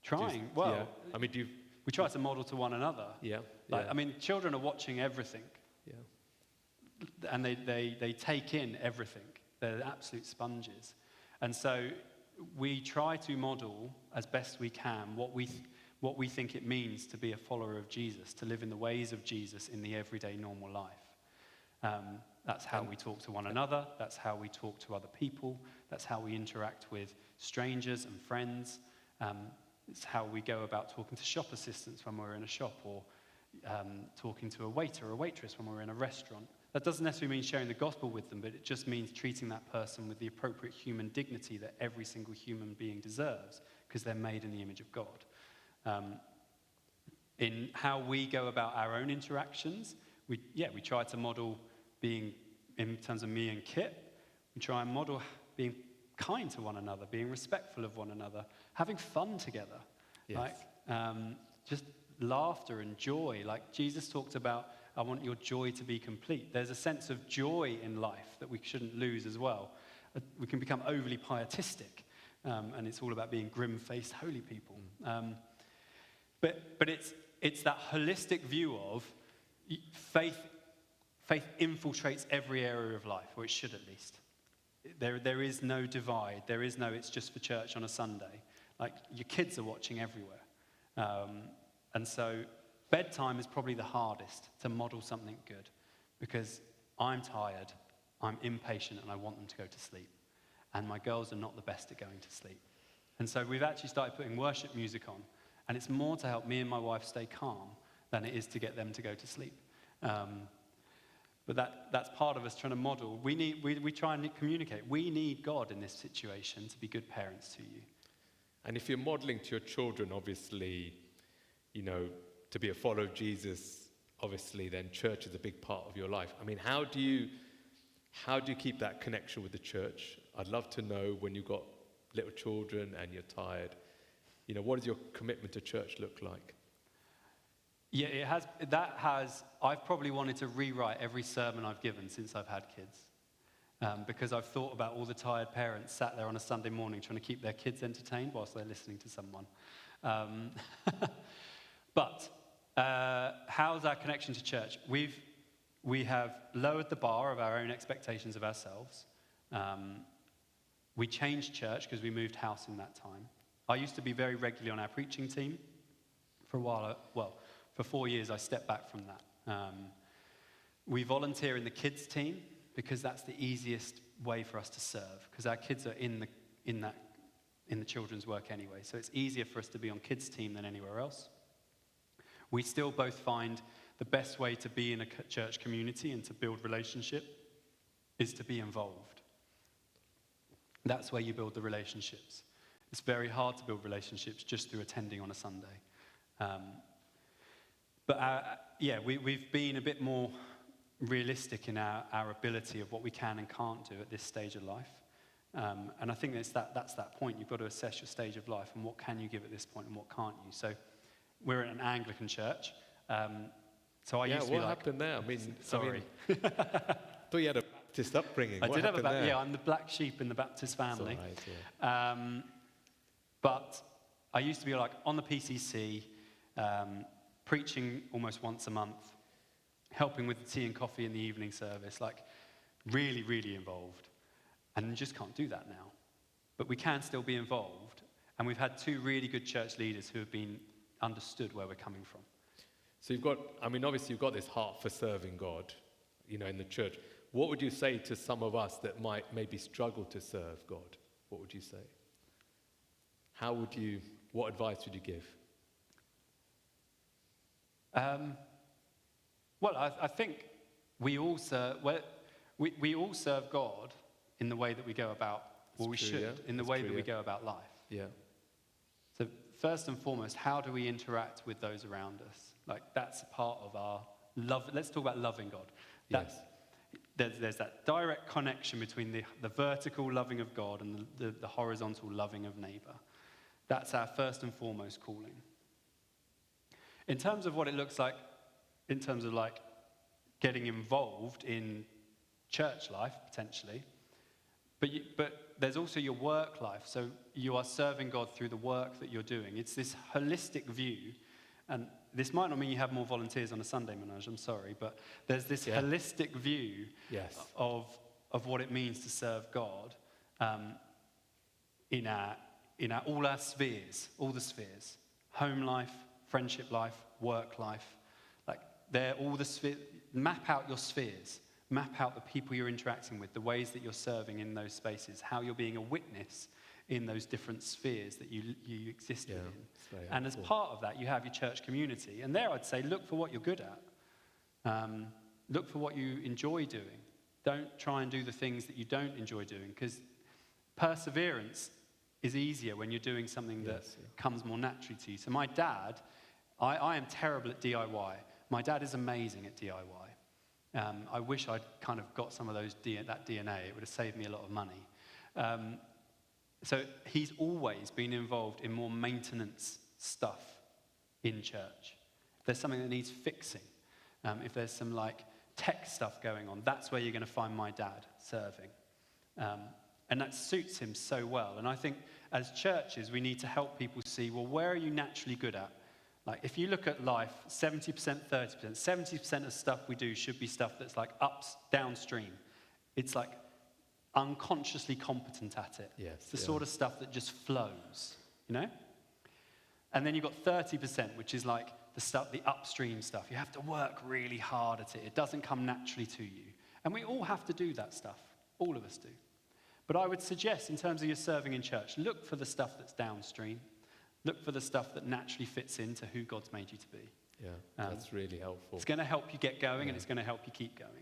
Trying. Yeah. I mean, we try to model to one another. Yeah. I mean, children are watching everything. Yeah. And they take in everything. They're absolute sponges. And so we try to model as best we can what we think it means to be a follower of Jesus, to live in the ways of Jesus in the everyday normal life. That's how we talk to one another. That's how we talk to other people. That's how we interact with strangers and friends. It's how we go about talking to shop assistants when we're in a shop, or talking to a waiter or a waitress when we're in a restaurant. That doesn't necessarily mean sharing the gospel with them, but it just means treating that person with the appropriate human dignity that every single human being deserves, because they're made in the image of God. In how we go about our own interactions, we try to model being, in terms of me and Kit, we try and model being kind to one another, being respectful of one another, having fun together. Yes. Just laughter and joy. Like Jesus talked about, I want your joy to be complete. There's a sense of joy in life that we shouldn't lose as well. We can become overly pietistic, and it's all about being grim-faced holy people. But it's that holistic view of faith. Faith infiltrates every area of life, or it should at least. There is no divide. There is no, it's just for church on a Sunday. Like, your kids are watching everywhere. And so bedtime is probably the hardest to model something good, because I'm tired, I'm impatient, and I want them to go to sleep. And my girls are not the best at going to sleep. And so we've actually started putting worship music on, and it's more to help me and my wife stay calm than it is to get them to go to sleep. But that's part of us trying to model. We try and communicate. We need God in this situation to be good parents to you. And if you're modeling to your children, obviously, to be a follower of Jesus, obviously, then church is a big part of your life. I mean, how do you keep that connection with the church? I'd love to know, when you've got little children and you're tired, what does your commitment to church look like? Yeah, I've probably wanted to rewrite every sermon I've given since I've had kids. Because I've thought about all the tired parents sat there on a Sunday morning trying to keep their kids entertained whilst they're listening to someone. But how's our connection to church? We have lowered the bar of our own expectations of ourselves. We changed church because we moved house in that time. I used to be very regularly on our preaching team. For a while, for 4 years, I stepped back from that. We volunteer in the kids team because that's the easiest way for us to serve, because our kids are in the children's work anyway. So it's easier for us to be on kids team than anywhere else. We still both find the best way to be in a church community and to build relationship is to be involved. That's where you build the relationships. It's very hard to build relationships just through attending on a Sunday. We've been a bit more realistic in our ability of what we can and can't do at this stage of life. And I think that's that point. You've got to assess your stage of life and what can you give at this point and what can't you. So we're in an Anglican church. So I used to be what like... happened there? Sorry. Thought you had a Baptist upbringing. I What did have happened there? Yeah, I'm the black sheep in the Baptist family. It's all right, But I used to be like on the PCC, preaching almost once a month, helping with the tea and coffee in the evening service, like really, really involved. And you just can't do that now. But we can still be involved. And we've had 2 really good church leaders who have been understood where we're coming from. So obviously you've got this heart for serving God, in the church. What would you say to some of us that might maybe struggle to serve God? What would you say? What advice would you give? Well, I think we all serve God in the way that we go about, in the way that we go about life. Yeah. So first and foremost, how do we interact with those around us? Like that's a part of our love. Let's talk about loving God. Yes. There's that direct connection between the vertical loving of God and the horizontal loving of neighbor. That's our first and foremost calling. In terms of what it looks like, in terms of like getting involved in church life, potentially, but there's also your work life. So you are serving God through the work that you're doing. It's this holistic view, and this might not mean you have more volunteers on a Sunday, Manoj, I'm sorry, but there's this holistic view of what it means to serve God in all our spheres, all the spheres, home life, friendship life, work life. Like they're all the spheres. Map out your spheres. Map out the people you're interacting with, the ways that you're serving in those spaces, how you're being a witness in those different spheres that you exist in. And as part of that, you have your church community. And there I'd say, look for what you're good at. Look for what you enjoy doing. Don't try and do the things that you don't enjoy doing, because perseverance is easier when you're doing something that comes more naturally to you. So my dad, I am terrible at DIY. My dad is amazing at DIY. I wish I'd kind of got some of that DNA. It would have saved me a lot of money. So he's always been involved in more maintenance stuff in church. If there's something that needs fixing, if there's some like tech stuff going on, that's where you're going to find my dad serving. And that suits him so well. And I think as churches, we need to help people see, well, where are you naturally good at? Like, if you look at life, 70%, 30%, 70% of stuff we do should be stuff that's like downstream. It's like unconsciously competent at it. Yes, it's the sort of stuff that just flows, And then you've got 30%, which is like the upstream stuff. You have to work really hard at it. It doesn't come naturally to you. And we all have to do that stuff. All of us do. But I would suggest, in terms of your serving in church, look for the stuff that's downstream. Look for the stuff that naturally fits into who God's made you to be. Yeah, that's really helpful. It's going to help you get going, and it's going to help you keep going.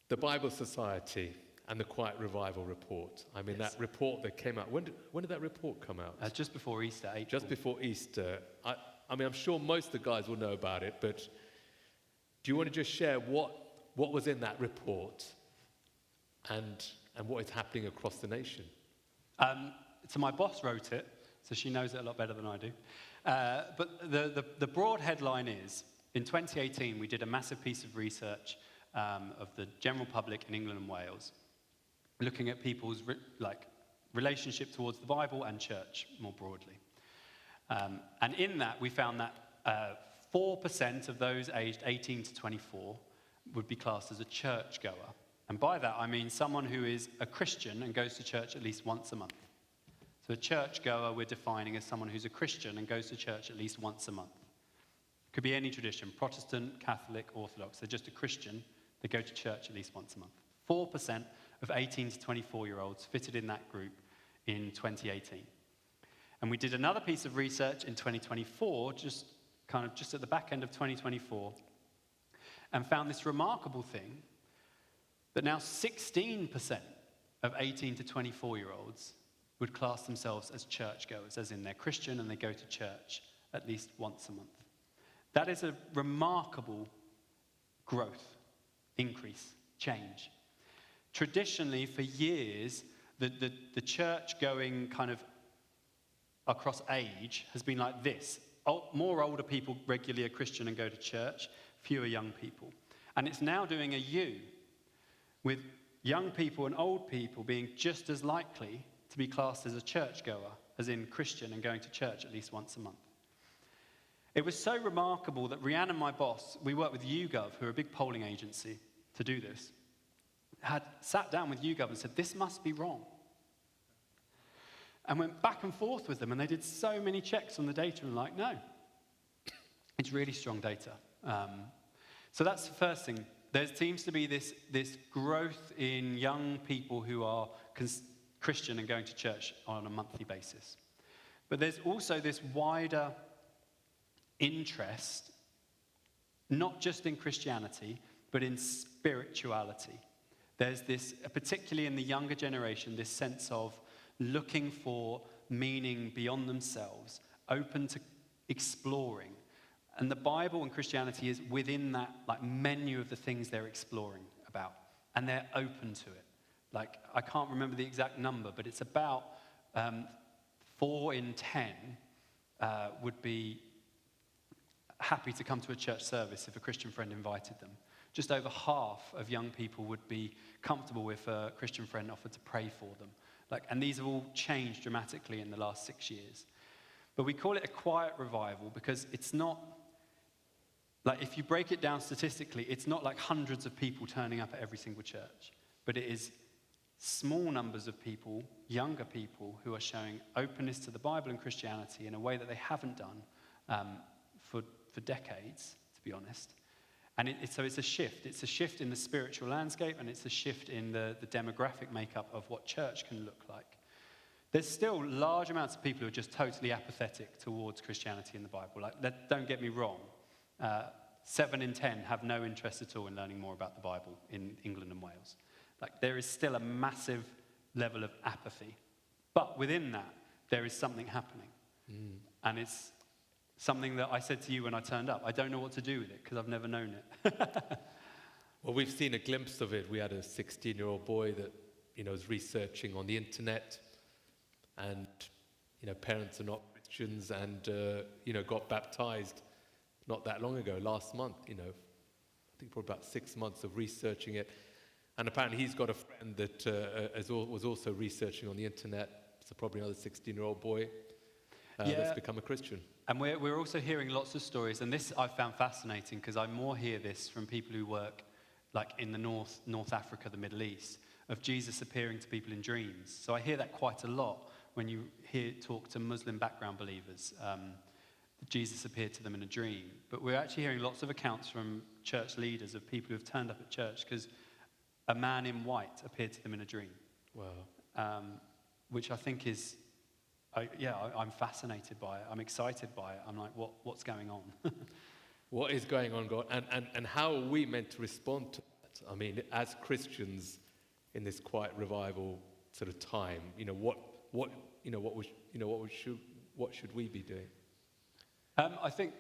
The Bible Society and the Quiet Revival report. That report that came out, when did that report come out? Just before Easter, April. Just before Easter. I'm sure most of the guys will know about it, but do you want to just share what was in that report and what is happening across the nation? So my boss wrote it, so she knows it a lot better than I do. But the broad headline is, in 2018, we did a massive piece of research of the general public in England and Wales, looking at people's relationship towards the Bible and church more broadly. And in that, we found that 4% of those aged 18 to 24 would be classed as a churchgoer. And by that, I mean someone who is a Christian and goes to church at least once a month. So a churchgoer we're defining as someone who's a Christian and goes to church at least once a month. Could be any tradition, Protestant, Catholic, Orthodox. They're just a Christian. They go to church at least once a month. 4% of 18 to 24-year-olds fitted in that group in 2018. And we did another piece of research in 2024, just at the back end of 2024, and found this remarkable thing that now 16% of 18 to 24-year-olds would class themselves as churchgoers, as in they're Christian and they go to church at least once a month. That is a remarkable growth, increase, change. traditionally for years, the church going kind of across age has been like this. More older people regularly are Christian and go to church, fewer young people. And it's now doing a U, with young people and old people being just as likely to be classed as a churchgoer, as in Christian and going to church at least once a month. It was so remarkable that Rhiannon, my boss, we work with YouGov, who are a big polling agency, to do this, had sat down with YouGov and said, this must be wrong. And went back and forth with them, and they did so many checks on the data and like, no, it's really strong data. So that's the first thing. There seems to be this growth in young people who are Christian and going to church on a monthly basis. But there's also this wider interest, not just in Christianity, but in spirituality. There's this, particularly in the younger generation, this sense of looking for meaning beyond themselves, open to exploring. And the Bible and Christianity is within that like menu of the things they're exploring about, and they're open to it. Like, I can't remember the exact number, but it's about 4 in 10 would be happy to come to a church service if a Christian friend invited them. Just over half of young people would be comfortable if a Christian friend offered to pray for them. And these have all changed dramatically in the last 6 years. But we call it a quiet revival because it's not, like, if you break it down statistically, it's not like hundreds of people turning up at every single church. But it is small numbers of people, younger people, who are showing openness to the Bible and Christianity in a way that they haven't done for decades, to be honest. And so it's a shift. It's a shift in the spiritual landscape, and it's a shift in the demographic makeup of what church can look like. There's still large amounts of people who are just totally apathetic towards Christianity and the Bible. Don't get me wrong. 7 in 10 have no interest at all in learning more about the Bible in England and Wales. There is still a massive level of apathy. But within that, there is something happening. And it's something that I said to you when I turned up. I don't know what to do with it because I've never known it. Well, we've seen a glimpse of it. We had a 16-year-old boy that, was researching on the internet, and, parents are not Christians, and, got baptized not that long ago, last month, I think probably about 6 months of researching it. And apparently he's got a friend that was also researching on the internet. So probably another 16-year-old boy that's become a Christian. And we're also hearing lots of stories, and this I found fascinating because I more hear this from people who work in the North Africa, the Middle East, of Jesus appearing to people in dreams. So I hear that quite a lot when you talk to Muslim background believers. Jesus appeared to them in a dream. But we're actually hearing lots of accounts from church leaders of people who have turned up at church because a man in white appeared to them in a dream. Wow. Which I think is, I'm fascinated by it. I'm excited by it. I'm like, what's going on? What is going on, God? And how are we meant to respond to that? I mean, as Christians in this quiet revival sort of time, what should we be doing? I think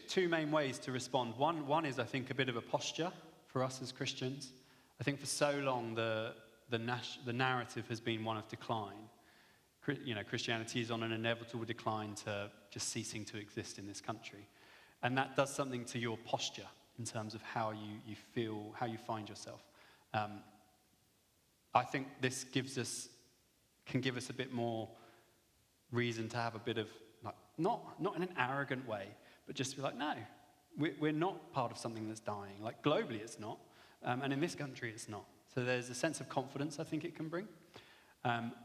two main ways to respond. One is, I think, a bit of a posture for us as Christians. I think for so long the narrative has been one of decline. Christianity is on an inevitable decline to just ceasing to exist in this country. And that does something to your posture in terms of how you feel, how you find yourself. I think this can give us a bit more reason to have a bit of, not in an arrogant way, but just to be like, no, we're not part of something that's dying. Globally it's not, and in this country it's not. So there's a sense of confidence I think it can bring.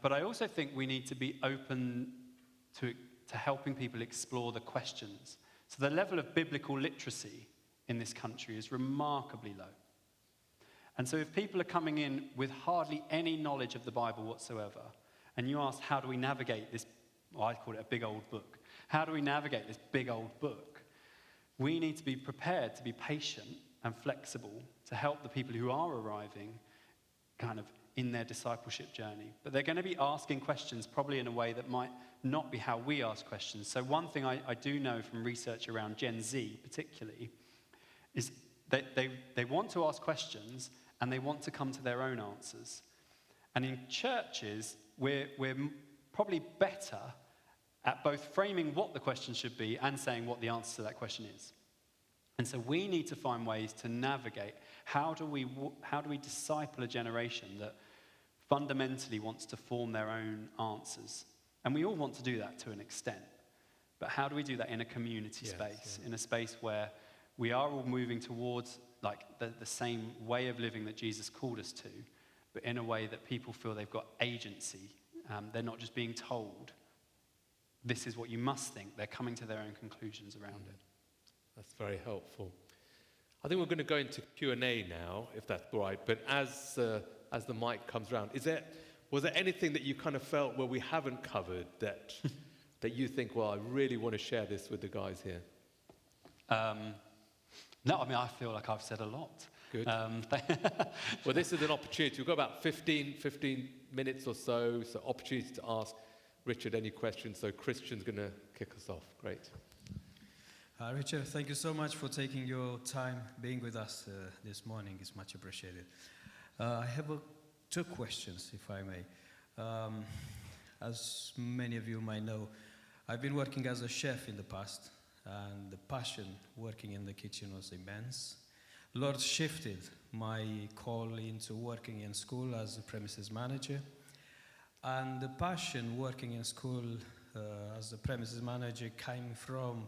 But I also think we need to be open to helping people explore the questions. So the level of biblical literacy in this country is remarkably low. And so if people are coming in with hardly any knowledge of the Bible whatsoever, and you ask, how do we navigate this, I call it a big old book. How do we navigate this big old book? We need to be prepared to be patient and flexible to help the people who are arriving kind of in their discipleship journey. But they're going to be asking questions probably in a way that might not be how we ask questions. So one thing I do know from research around Gen Z particularly is that they want to ask questions, and they want to come to their own answers. And in churches, we're probably better at both framing what the question should be and saying what the answer to that question is. And so we need to find ways to navigate how do we disciple a generation that fundamentally wants to form their own answers. And we all want to do that to an extent. But how do we do that in a community space, in a space where we are all moving towards like the same way of living that Jesus called us to, but in a way that people feel they've got agency. They're not just being told, this is what you must think. They're coming to their own conclusions around it. That's very helpful. I think we're going to go into Q&A now, if that's all right. But as the mic comes around, was there anything that you kind of felt where we haven't covered that that you think, well, I really want to share this with the guys here? No, I mean, I feel like I've said a lot. Good. Well, this is an opportunity. We've got about 15 minutes or so opportunity to ask Richard any questions. So Christian's going to kick us off. Great. Richard, thank you so much for taking your time being with us this morning. It's much appreciated. I have two questions, if I may. As many of you might know, I've been working as a chef in the past, and the passion working in the kitchen was immense. Lord shifted my call into working in school as a premises manager, and the passion working in school as a premises manager came from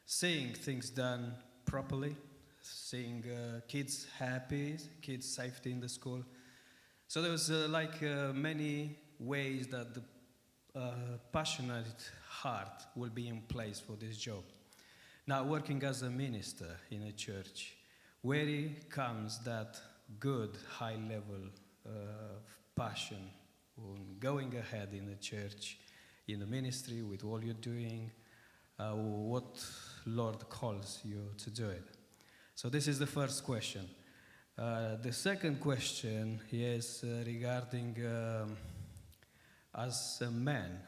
seeing things done properly, seeing kids happy, kids safety in the school. So there was many ways that the passionate heart will be in place for this job. Now, working as a minister in a church, where comes that good high level passion on going ahead in the church, in the ministry, with all you're doing, what Lord calls you to do it. So this is the first question. The second question is regarding as a man,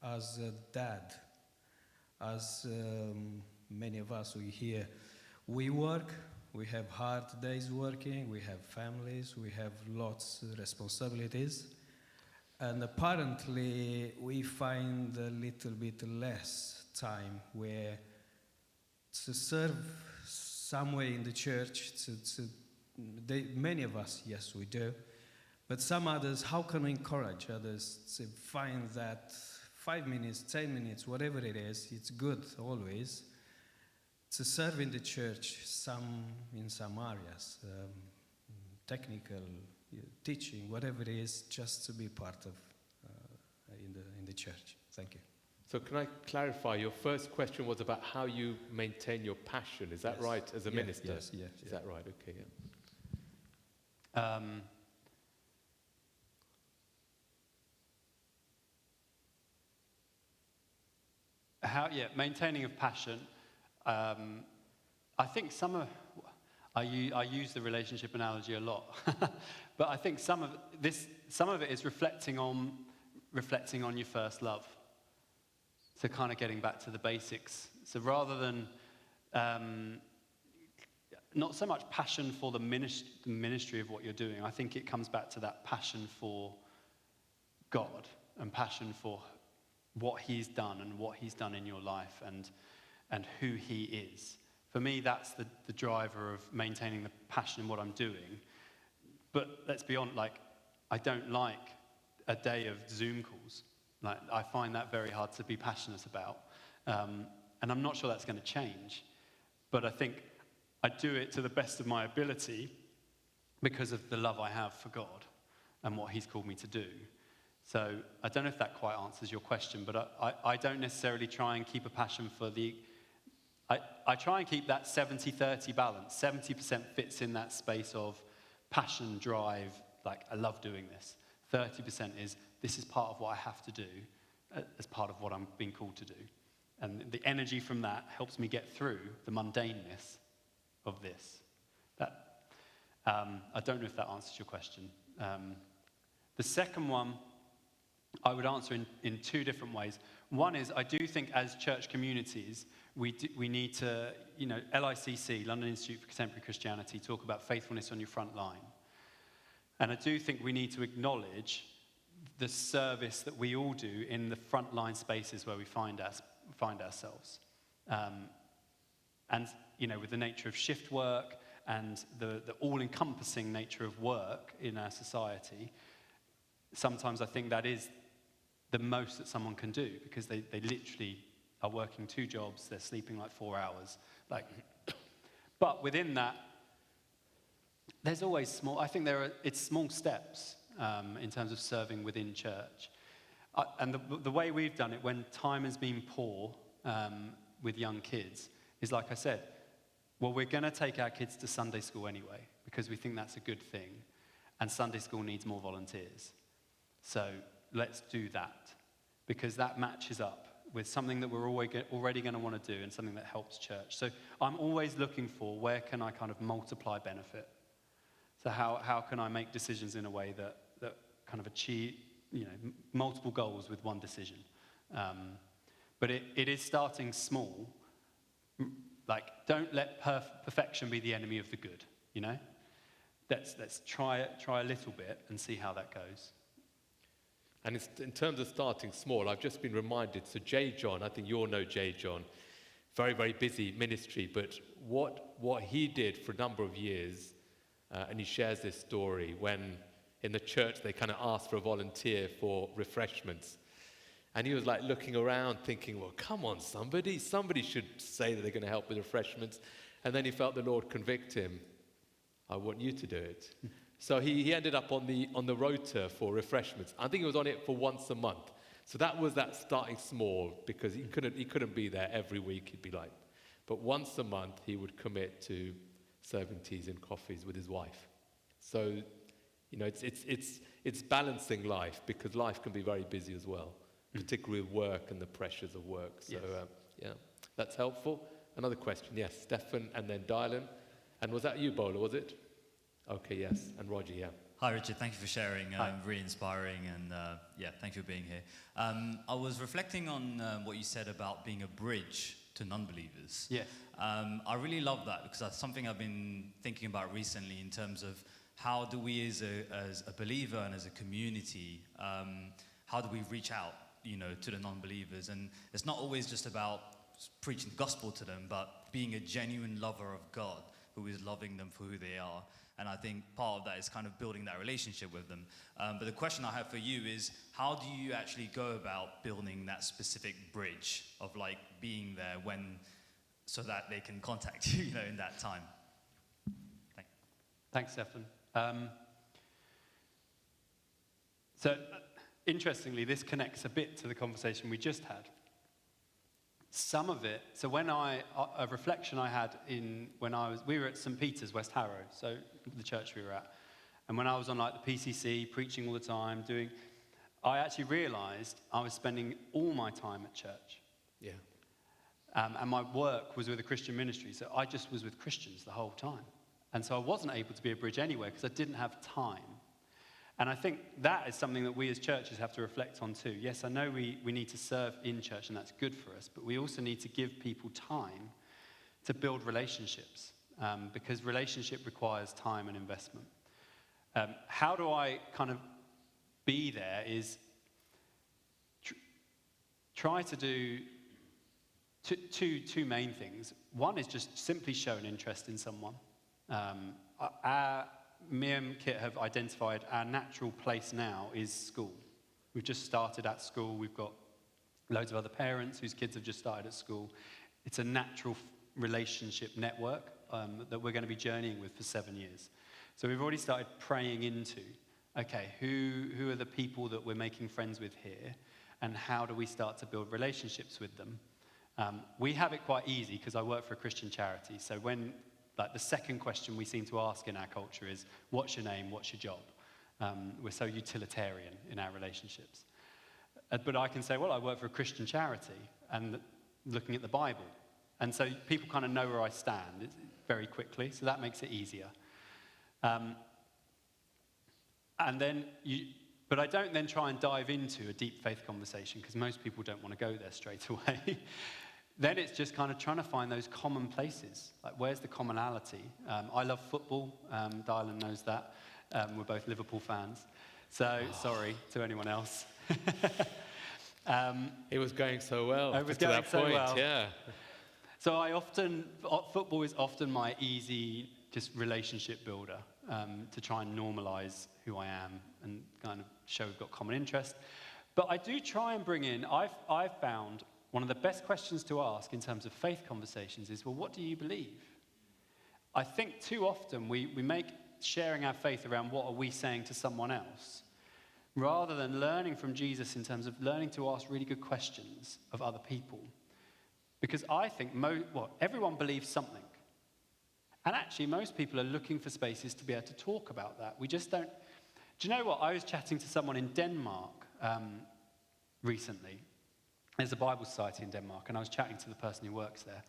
as a dad, as many of us we here, we work, we have hard days working, we have families, we have lots of responsibilities, and apparently we find a little bit less time where to serve somewhere in the church, many of us, yes, we do, but some others, how can we encourage others to find that 5 minutes, 10 minutes, whatever it is, it's good always, to serve in the church in some areas, technical, teaching, whatever it is, just to be part of in the church. Thank you. So can I clarify, your first question was about how you maintain your passion, is that right, as a minister? Yes. Is that right? Okay, yeah. Maintaining of passion. I think I use the relationship analogy a lot, but I think some of it is reflecting on your first love. So kind of getting back to the basics. So rather than not so much passion for the ministry of what you're doing, I think it comes back to that passion for God and passion for what he's done and what he's done in your life and who he is. For me, that's the driver of maintaining the passion in what I'm doing. But let's be honest, I don't like a day of Zoom calls. I find that very hard to be passionate about. And I'm not sure that's going to change. But I think I do it to the best of my ability because of the love I have for God and what he's called me to do. So I don't know if that quite answers your question, but I don't necessarily try and keep a passion for I try and keep that 70-30 balance. 70% fits in that space of passion, drive, I love doing this. 30% is, this is part of what I have to do as part of what I'm being called to do. And the energy from that helps me get through the mundaneness of this. I don't know if that answers your question. The second one, I would answer in two different ways. One is, I do think as church communities, we need to, LICC, London Institute for Contemporary Christianity, talk about faithfulness on your front line. And I do think we need to acknowledge the service that we all do in the frontline spaces where we find ourselves. And, with the nature of shift work and the all-encompassing nature of work in our society, sometimes I think that is the most that someone can do, because they literally are working 2 jobs, they're sleeping like 4 hours. But within that, there's always it's small steps in terms of serving within church. And the way we've done it when time has been poor with young kids is, like I said, well, we're going to take our kids to Sunday school anyway, because we think that's a good thing. And Sunday school needs more volunteers. So let's do that, because that matches up with something that we're already going to want to do and something that helps church. So I'm always looking for, where can I kind of multiply benefit? So how can I make decisions in a way that kind of achieve, multiple goals with one decision? But it is starting small. Don't let perfection be the enemy of the good, Let's try a little bit and see how that goes. And in terms of starting small, I've just been reminded, so J. John, I think you all know J. John, very, very busy ministry, but what he did for a number of years, and he shares this story, when in the church they kind of asked for a volunteer for refreshments. And he was looking around thinking, well, come on, somebody should say that they're going to help with refreshments. And then he felt the Lord convict him, I want you to do it. So he ended up on the rota for refreshments. I think he was on it for once a month. So that was that starting small, because he couldn't be there every week. He'd be but once a month he would commit to serving teas and coffees with his wife. So it's balancing life, because life can be very busy as well, particularly with work and the pressures of work. So yes. That's helpful. Another question, yes, Stefan, and then Dylan. And was that you, Bola, was it? Okay, yes. And Roger, yeah. Hi, Richard. Thank you for sharing. Really inspiring. And thank you for being here. I was reflecting on what you said about being a bridge to non-believers. Yeah. I really love that, because that's something I've been thinking about recently, in terms of how do we as a believer and as a community, how do we reach out, to the non-believers? And it's not always just about preaching the gospel to them, but being a genuine lover of God, who is loving them for who they are. And I think part of that is kind of building that relationship with them. But the question I have for you is, how do you actually go about building that specific bridge of being there so that they can contact you, in that time? Thanks, Stefan. So interestingly, this connects a bit to the conversation we just had. Some of it, so a reflection I had we were at St. Peter's, West Harrow, so the church we were at. And when I was on the PCC, preaching all the time, I actually realized I was spending all my time at church. Yeah. And my work was with a Christian ministry, so I just was with Christians the whole time. And so I wasn't able to be a bridge anywhere, because I didn't have time. And I think that is something that we as churches have to reflect on too. Yes, I know we need to serve in church, and that's good for us, but we also need to give people time to build relationships, because relationship requires time and investment. How do I kind of be there is try to do two main things. One is just simply show an interest in someone. Me and Kit have identified our natural place now is school. We've just started at school. We've got loads of other parents whose kids have just started at school. It's a natural relationship network that we're going to be journeying with for 7 years. So we've already started praying into, okay, who are the people that we're making friends with here, and how do we start to build relationships with them? We have it quite easy, because I work for a Christian charity. So when the second question we seem to ask in our culture is, what's your name, what's your job? We're so utilitarian in our relationships. But I can say, well, I work for a Christian charity, and looking at the Bible. And so people kind of know where I stand very quickly, so that makes it easier. But I don't then try and dive into a deep faith conversation, because most people don't want to go there straight away. Then it's just kind of trying to find those common places. Where's the commonality? I love football. Dylan knows that. We're both Liverpool fans. So, sorry to anyone else. It was going so well. It was to going that so point, well. yeah. So football is often my easy just relationship builder, to try and normalize who I am and kind of show we've got common interest. But I do try and bring in, I've found one of the best questions to ask in terms of faith conversations is, well, what do you believe? I think too often we make sharing our faith around what are we saying to someone else, rather than learning from Jesus in terms of learning to ask really good questions of other people. Because I think everyone believes something. And actually, most people are looking for spaces to be able to talk about that. We just don't. Do you know what? I was chatting to someone in Denmark recently. There's a Bible Society in Denmark, and I was chatting to the person who works there.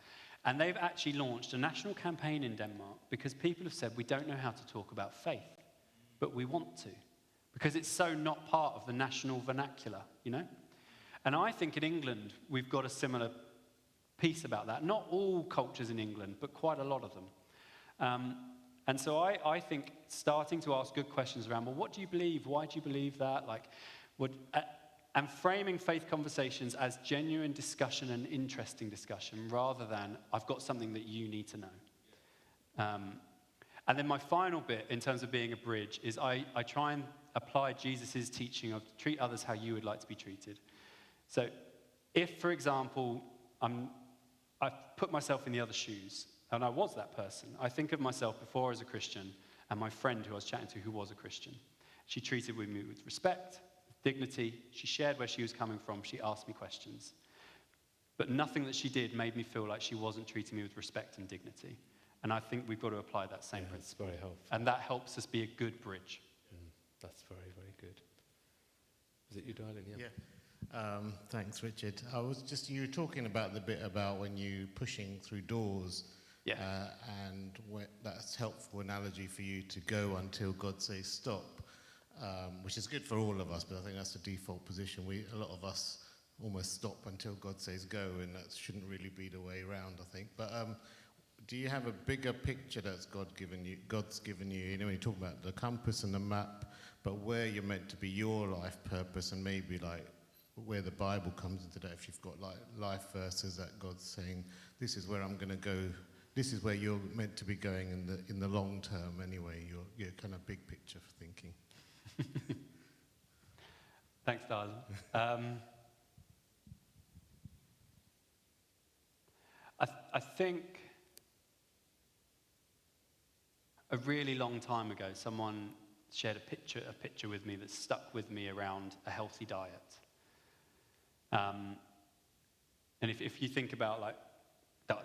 And they've actually launched a national campaign in Denmark because people have said, we don't know how to talk about faith, but we want to. Because it's so not part of the national vernacular, you know? And I think in England, we've got a similar piece about that. Not all cultures in England, but quite a lot of them. And so I think starting to ask good questions around, well, what do you believe? Why do you believe that? And framing faith conversations as genuine discussion and interesting discussion rather than, I've got something that you need to know. And then my final bit in terms of being a bridge is I try and apply Jesus' teaching of treat others how you would like to be treated. So if, for example, I've put myself in the other shoes, and I was that person. I think of myself before as a Christian, and my friend who I was chatting to who was a Christian. She treated me with respect, dignity. She shared where she was coming from. She asked me questions. But nothing that she did made me feel like she wasn't treating me with respect and dignity. And I think we've got to apply that same principle. That's very helpful. And that helps us be a good bridge. That's very, very good. Is it you, darling? Yeah. Thanks, Richard. You were talking about the bit about when you pushing through doors. Yeah. And that's helpful analogy for you to go until God says stop, which is good for all of us, but I think that's the default position. A lot of us almost stop until God says go, and that shouldn't really be the way around, I think. But do you have a bigger picture that's God's given you? You know, when you talk about the compass and the map, but where you're meant to be your life purpose, and maybe like where the Bible comes into that, if you've got like life verses that God's saying, this is where I'm going to go. This is where you're meant to be going in the long term anyway, your kind of big picture thinking. Thanks, darling. I think a really long time ago, someone shared a picture with me that stuck with me around a healthy diet. And if you think about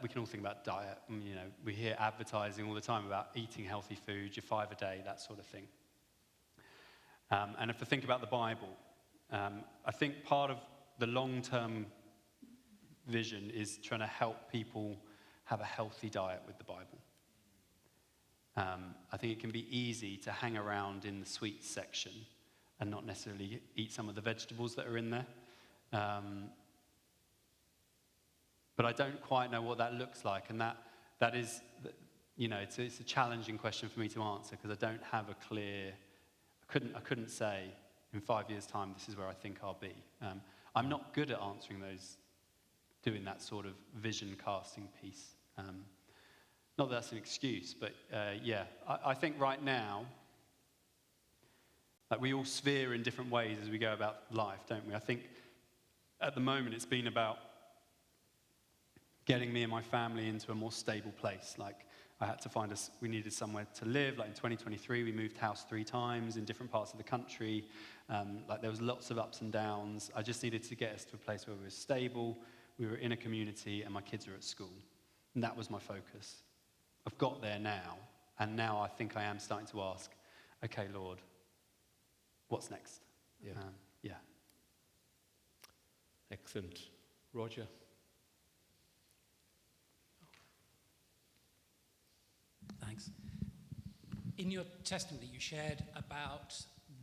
we can all think about diet. You know, we hear advertising all the time about eating healthy food, your 5 a day, that sort of thing. And if I think about the Bible, I think part of the long-term vision is trying to help people have a healthy diet with the Bible. I think it can be easy to hang around in the sweets section and not necessarily eat some of the vegetables that are in there. But I don't quite know what that looks like, and that is, you know, it's a challenging question for me to answer because I don't have a clear. I couldn't say in 5 years' time this is where I think I'll be. I'm not good at answering those, doing that sort of vision casting piece. Not that that's an excuse, but I think right now, like we all sphere in different ways as we go about life, don't we? I think at the moment it's been about getting me and my family into a more stable place. Like I had to we needed somewhere to live. Like in 2023, we moved house 3 times in different parts of the country. Like there was lots of ups and downs. I just needed to get us to a place where we were stable, we were in a community, and my kids are at school. And that was my focus. I've got there now, and now I think I am starting to ask, okay, Lord, what's next? Yeah. Excellent. Roger? Thanks. In your testimony, you shared about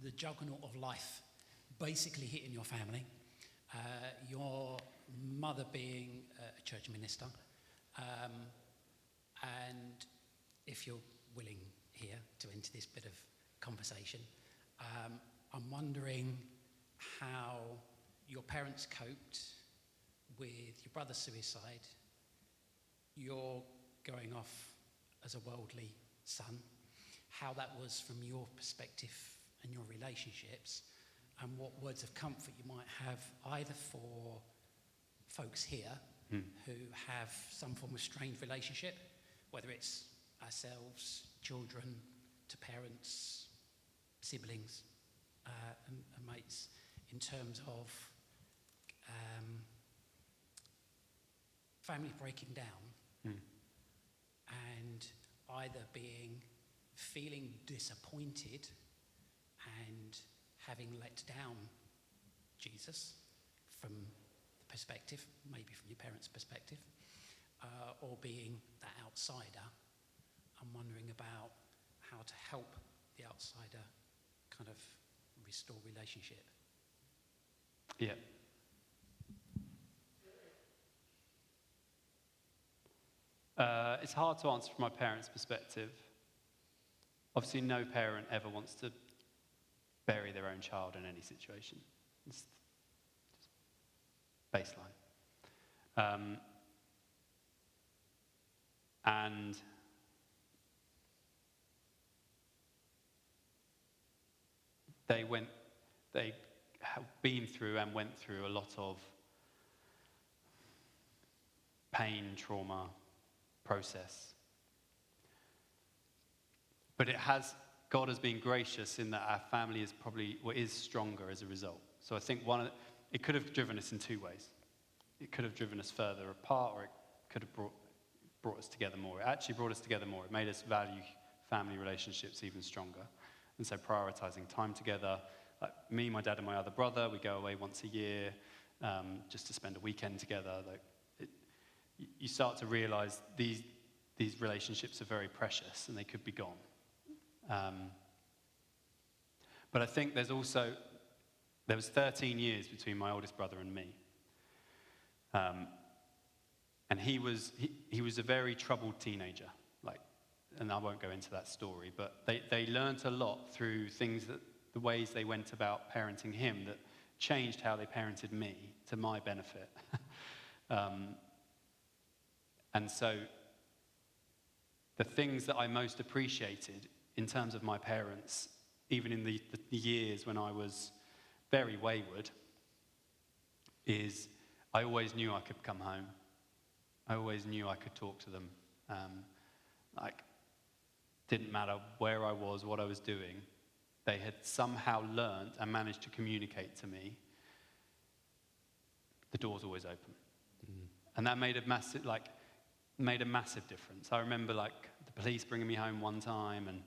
the juggernaut of life basically hitting your family, your mother being a church minister, and if you're willing here to enter this bit of conversation. I'm wondering how your parents coped with your brother's suicide, you're going off as a worldly son, how that was from your perspective and your relationships, and what words of comfort you might have either for folks here who have some form of strained relationship, whether it's ourselves, children, to parents, siblings, and mates, in terms of family breaking down and either feeling disappointed and having let down Jesus from the perspective, maybe from your parents' perspective, or being that outsider. I'm wondering about how to help the outsider kind of restore relationship. Yeah. It's hard to answer from my parents' perspective. Obviously, no parent ever wants to bury their own child in any situation. It's just baseline. And they have been through and went through a lot of pain, trauma, process. But God has been gracious in that our family is stronger as a result. So I think it could have driven us in two ways. It could have driven us further apart, or it could have brought us together more. It actually brought us together more. It made us value family relationships even stronger. And so prioritizing time together, like me, my dad, and my other brother, we go away once a year just to spend a weekend together. You start to realize these relationships are very precious and they could be gone. But I think there was 13 years between my oldest brother and me. And he was a very troubled teenager, and I won't go into that story, but they learnt a lot through the ways they went about parenting him that changed how they parented me to my benefit. And so the things that I most appreciated in terms of my parents, even in the years when I was very wayward, is I always knew I could come home. I always knew I could talk to them. Didn't matter where I was, what I was doing. They had somehow learned and managed to communicate to me. The door's always open. And that made a massive difference. I remember the police bringing me home one time, and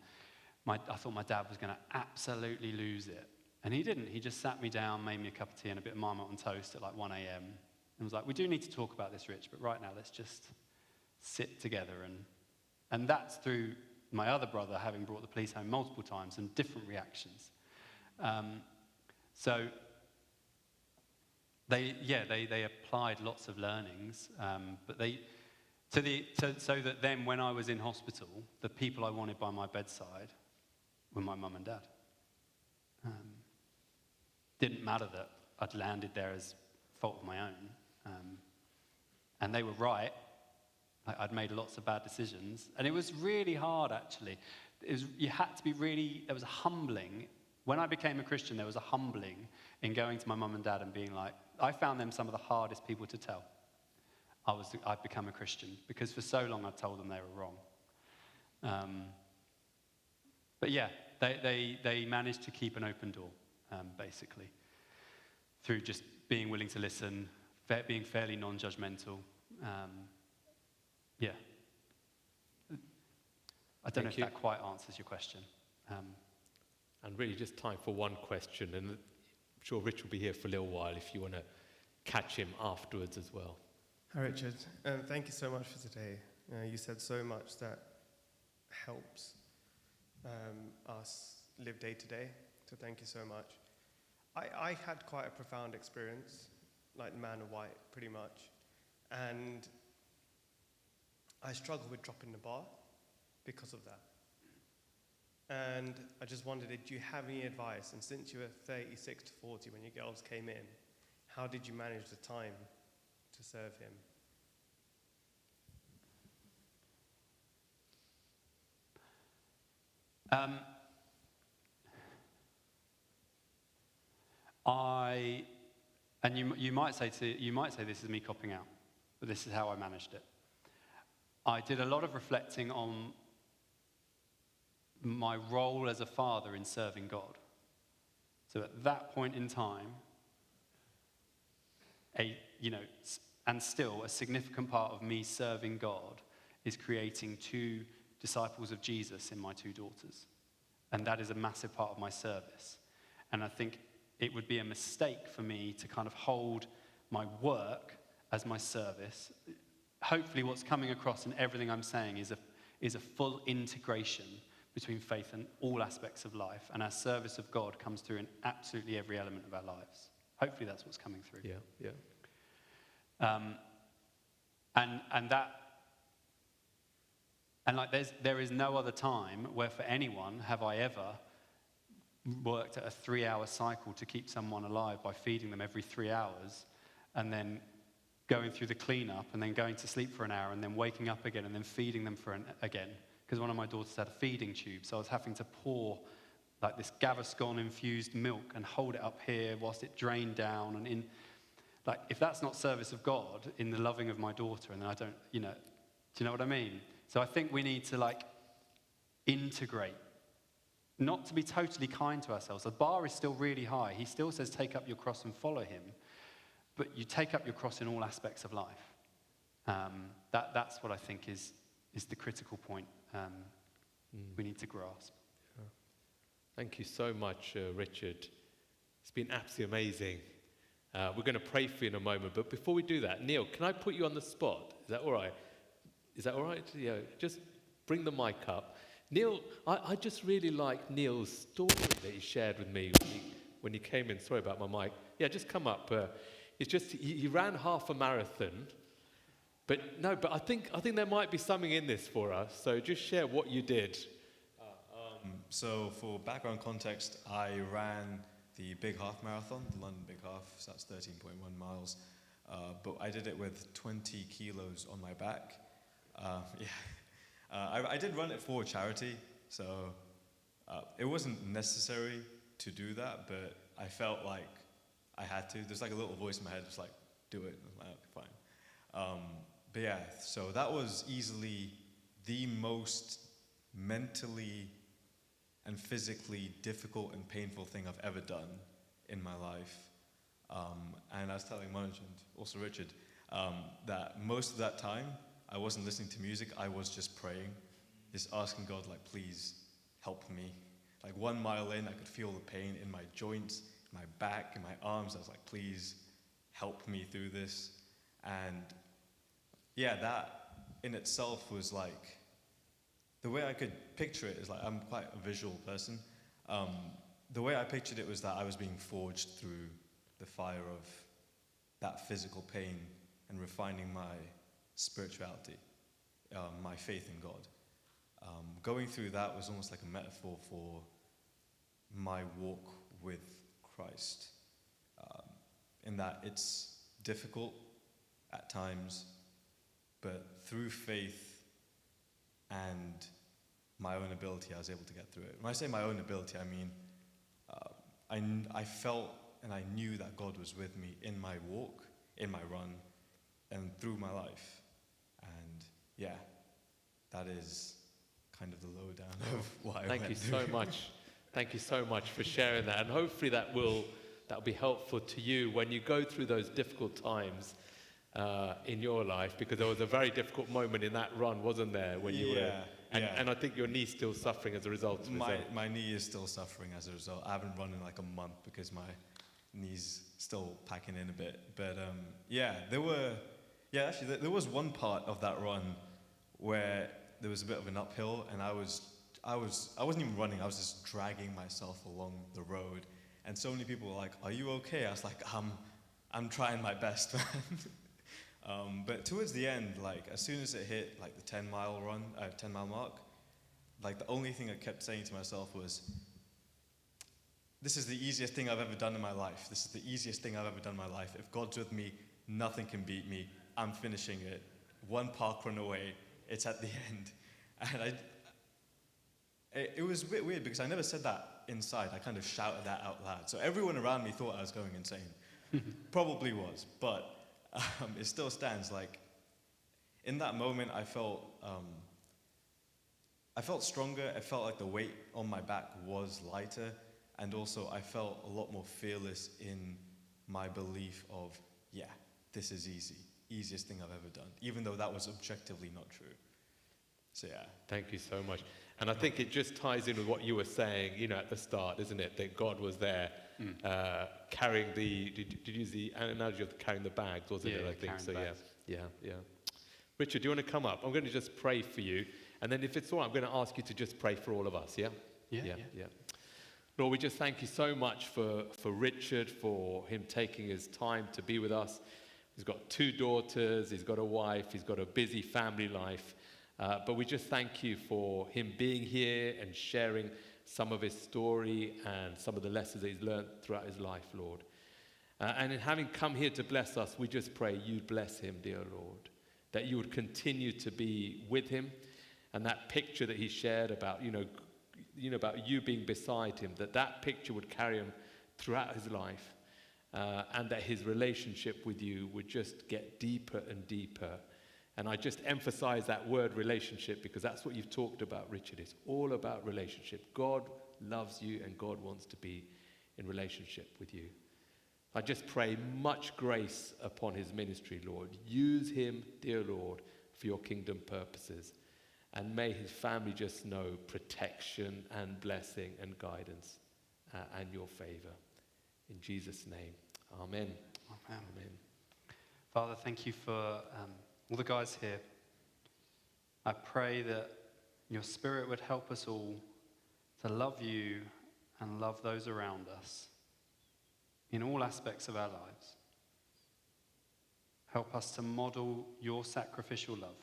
I thought my dad was going to absolutely lose it. And he didn't. He just sat me down, made me a cup of tea and a bit of Marmite on toast at 1 a.m. and was like, we do need to talk about this, Rich, but right now let's just sit together. And that's through my other brother having brought the police home multiple times and different reactions. So they applied lots of learnings, but so that then when I was in hospital, the people I wanted by my bedside were my mum and dad. Didn't matter that I'd landed there as fault of my own, and they were right. I'd made lots of bad decisions, and it was really hard. Actually, you had to be really. There was a humbling. When I became a Christian, there was a humbling in going to my mum and dad and being like, I found them some of the hardest people to tell. I'd become a Christian, because for so long I'd told them they were wrong. But yeah, they managed to keep an open door, basically, through just being willing to listen, being fairly non-judgmental. Yeah. I don't know if that quite answers your question. And really just time for one question, and I'm sure Rich will be here for a little while if you want to catch him afterwards as well. Hi, Richard. Thank you so much for today. You said so much that helps us live day to day, so thank you so much. I had quite a profound experience, like the man in white, pretty much, and I struggle with dropping the bar because of that. And I just wondered, did you have any advice? And since you were 36 to 40 when your girls came in, how did you manage the time to serve him? You might say this is me copping out, but this is how I managed it. I did a lot of reflecting on my role as a father in serving God. So at that point in time, and still a significant part of me serving God is creating 2 disciples of Jesus in my 2 daughters. And that is a massive part of my service. And I think it would be a mistake for me to kind of hold my work as my service. Hopefully what's coming across in everything I'm saying is a full integration between faith and all aspects of life. And our service of God comes through in absolutely every element of our lives. Hopefully that's what's coming through. Yeah. There is no other time where for anyone have I ever worked at a 3-hour cycle to keep someone alive by feeding them every 3 hours and then going through the cleanup and then going to sleep for an hour and then waking up again and then feeding them again. Because one of my daughters had a feeding tube, so I was having to pour like this Gaviscon infused milk and hold it up here whilst it drained down. And if that's not service of God in the loving of my daughter, and then I don't, do you know what I mean? So I think we need to integrate, not to be totally kind to ourselves. The bar is still really high. He still says, take up your cross and follow him. But you take up your cross in all aspects of life. That's what I think is the critical point we need to grasp. Yeah. Thank you so much, Richard. It's been absolutely amazing. We're going to pray for you in a moment. But before we do that, Neil, can I put you on the spot? Is that all right? Yeah, just bring the mic up. Neil, I just really like Neil's story that he shared with me when he came in. Sorry about my mic. Yeah, just come up. It's just he ran half a marathon, but I think there might be something in this for us. So just share what you did. So for background context, I ran the Big Half Marathon, the London Big Half. So that's 13.1 miles, but I did it with 20 kilos on my back. I did run it for charity, so it wasn't necessary to do that, but I felt like I had to. There's like a little voice in my head that's like, do it. I'm like, okay, fine. But yeah, so that was easily the most mentally and physically difficult and painful thing I've ever done in my life. And I was telling Manoj and also Richard that most of that time I wasn't listening to music, I was just praying, just asking God, please help me. 1 mile in, I could feel the pain in my joints, my back, and my arms. I was like, please help me through this. And yeah, that in itself was the way I could picture it is I'm quite a visual person. The way I pictured it was that I was being forged through the fire of that physical pain and refining my spirituality, my faith in God. Going through that was almost like a metaphor for my walk with Christ, in that it's difficult at times, but through faith and my own ability, I was able to get through it. When I say my own ability, I mean I felt and I knew that God was with me in my walk, in my run, and through my life. And yeah, that is kind of the lowdown of what I went through. Thank you so much. Thank you so much for sharing that. And hopefully that'll be helpful to you when you go through those difficult times in your life, because there was a very difficult moment in that run, wasn't there? When you were, and I think your knee's still suffering as a result of it. My knee is still suffering as a result. I haven't run in a month because my knee's still packing in a bit. But there was one part of that run where there was a bit of an uphill, and I wasn't even running. I was just dragging myself along the road, and so many people were like, "Are you okay?" I was like, "I'm trying my best, man." But towards the end, as soon as it hit the 10-mile mark, like the only thing I kept saying to myself was, this is the easiest thing I've ever done in my life. This is the easiest thing I've ever done in my life. If God's with me, nothing can beat me. I'm finishing it. One park run away. It's at the end. And it was a bit weird because I never said that inside. I kind of shouted that out loud. So everyone around me thought I was going insane. Probably was, but it still stands. Like, in that moment, I felt stronger. I felt like the weight on my back was lighter. And also, I felt a lot more fearless in my belief of, yeah, this is easy. Easiest thing I've ever done. Even though that was objectively not true. So, yeah. Thank you so much. And I think it just ties in with what you were saying, at the start, isn't it? That God was there carrying did you use the analogy of carrying the bags, wasn't it? I think so, yeah. Richard, do you want to come up? I'm going to just pray for you. And then if it's all right, I'm going to ask you to just pray for all of us, yeah? Yeah. Lord, we just thank you so much for Richard, for him taking his time to be with us. He's got 2 daughters, he's got a wife, he's got a busy family life. But we just thank you for him being here and sharing some of his story and some of the lessons that he's learned throughout his life, Lord. And in having come here to bless us, we just pray you'd bless him, dear Lord, that you would continue to be with him. And that picture that he shared about, about you being beside him, that picture would carry him throughout his life. And that his relationship with you would just get deeper and deeper. And I just emphasize that word relationship because that's what you've talked about, Richard. It's all about relationship. God loves you and God wants to be in relationship with you. I just pray much grace upon his ministry, Lord. Use him, dear Lord, for your kingdom purposes. And may his family just know protection and blessing and guidance and your favor. In Jesus' name, amen. Amen. Father, thank you for all the guys here. I pray that your Spirit would help us all to love you and love those around us in all aspects of our lives. Help us to model your sacrificial love.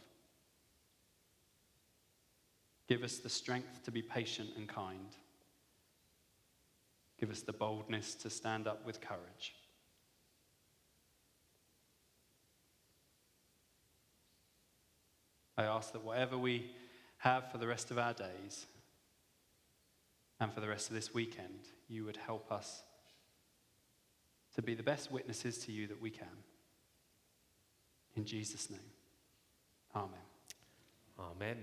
Give us the strength to be patient and kind. Give us the boldness to stand up with courage. I ask that whatever we have for the rest of our days and for the rest of this weekend, you would help us to be the best witnesses to you that we can. In Jesus' name, amen. Amen.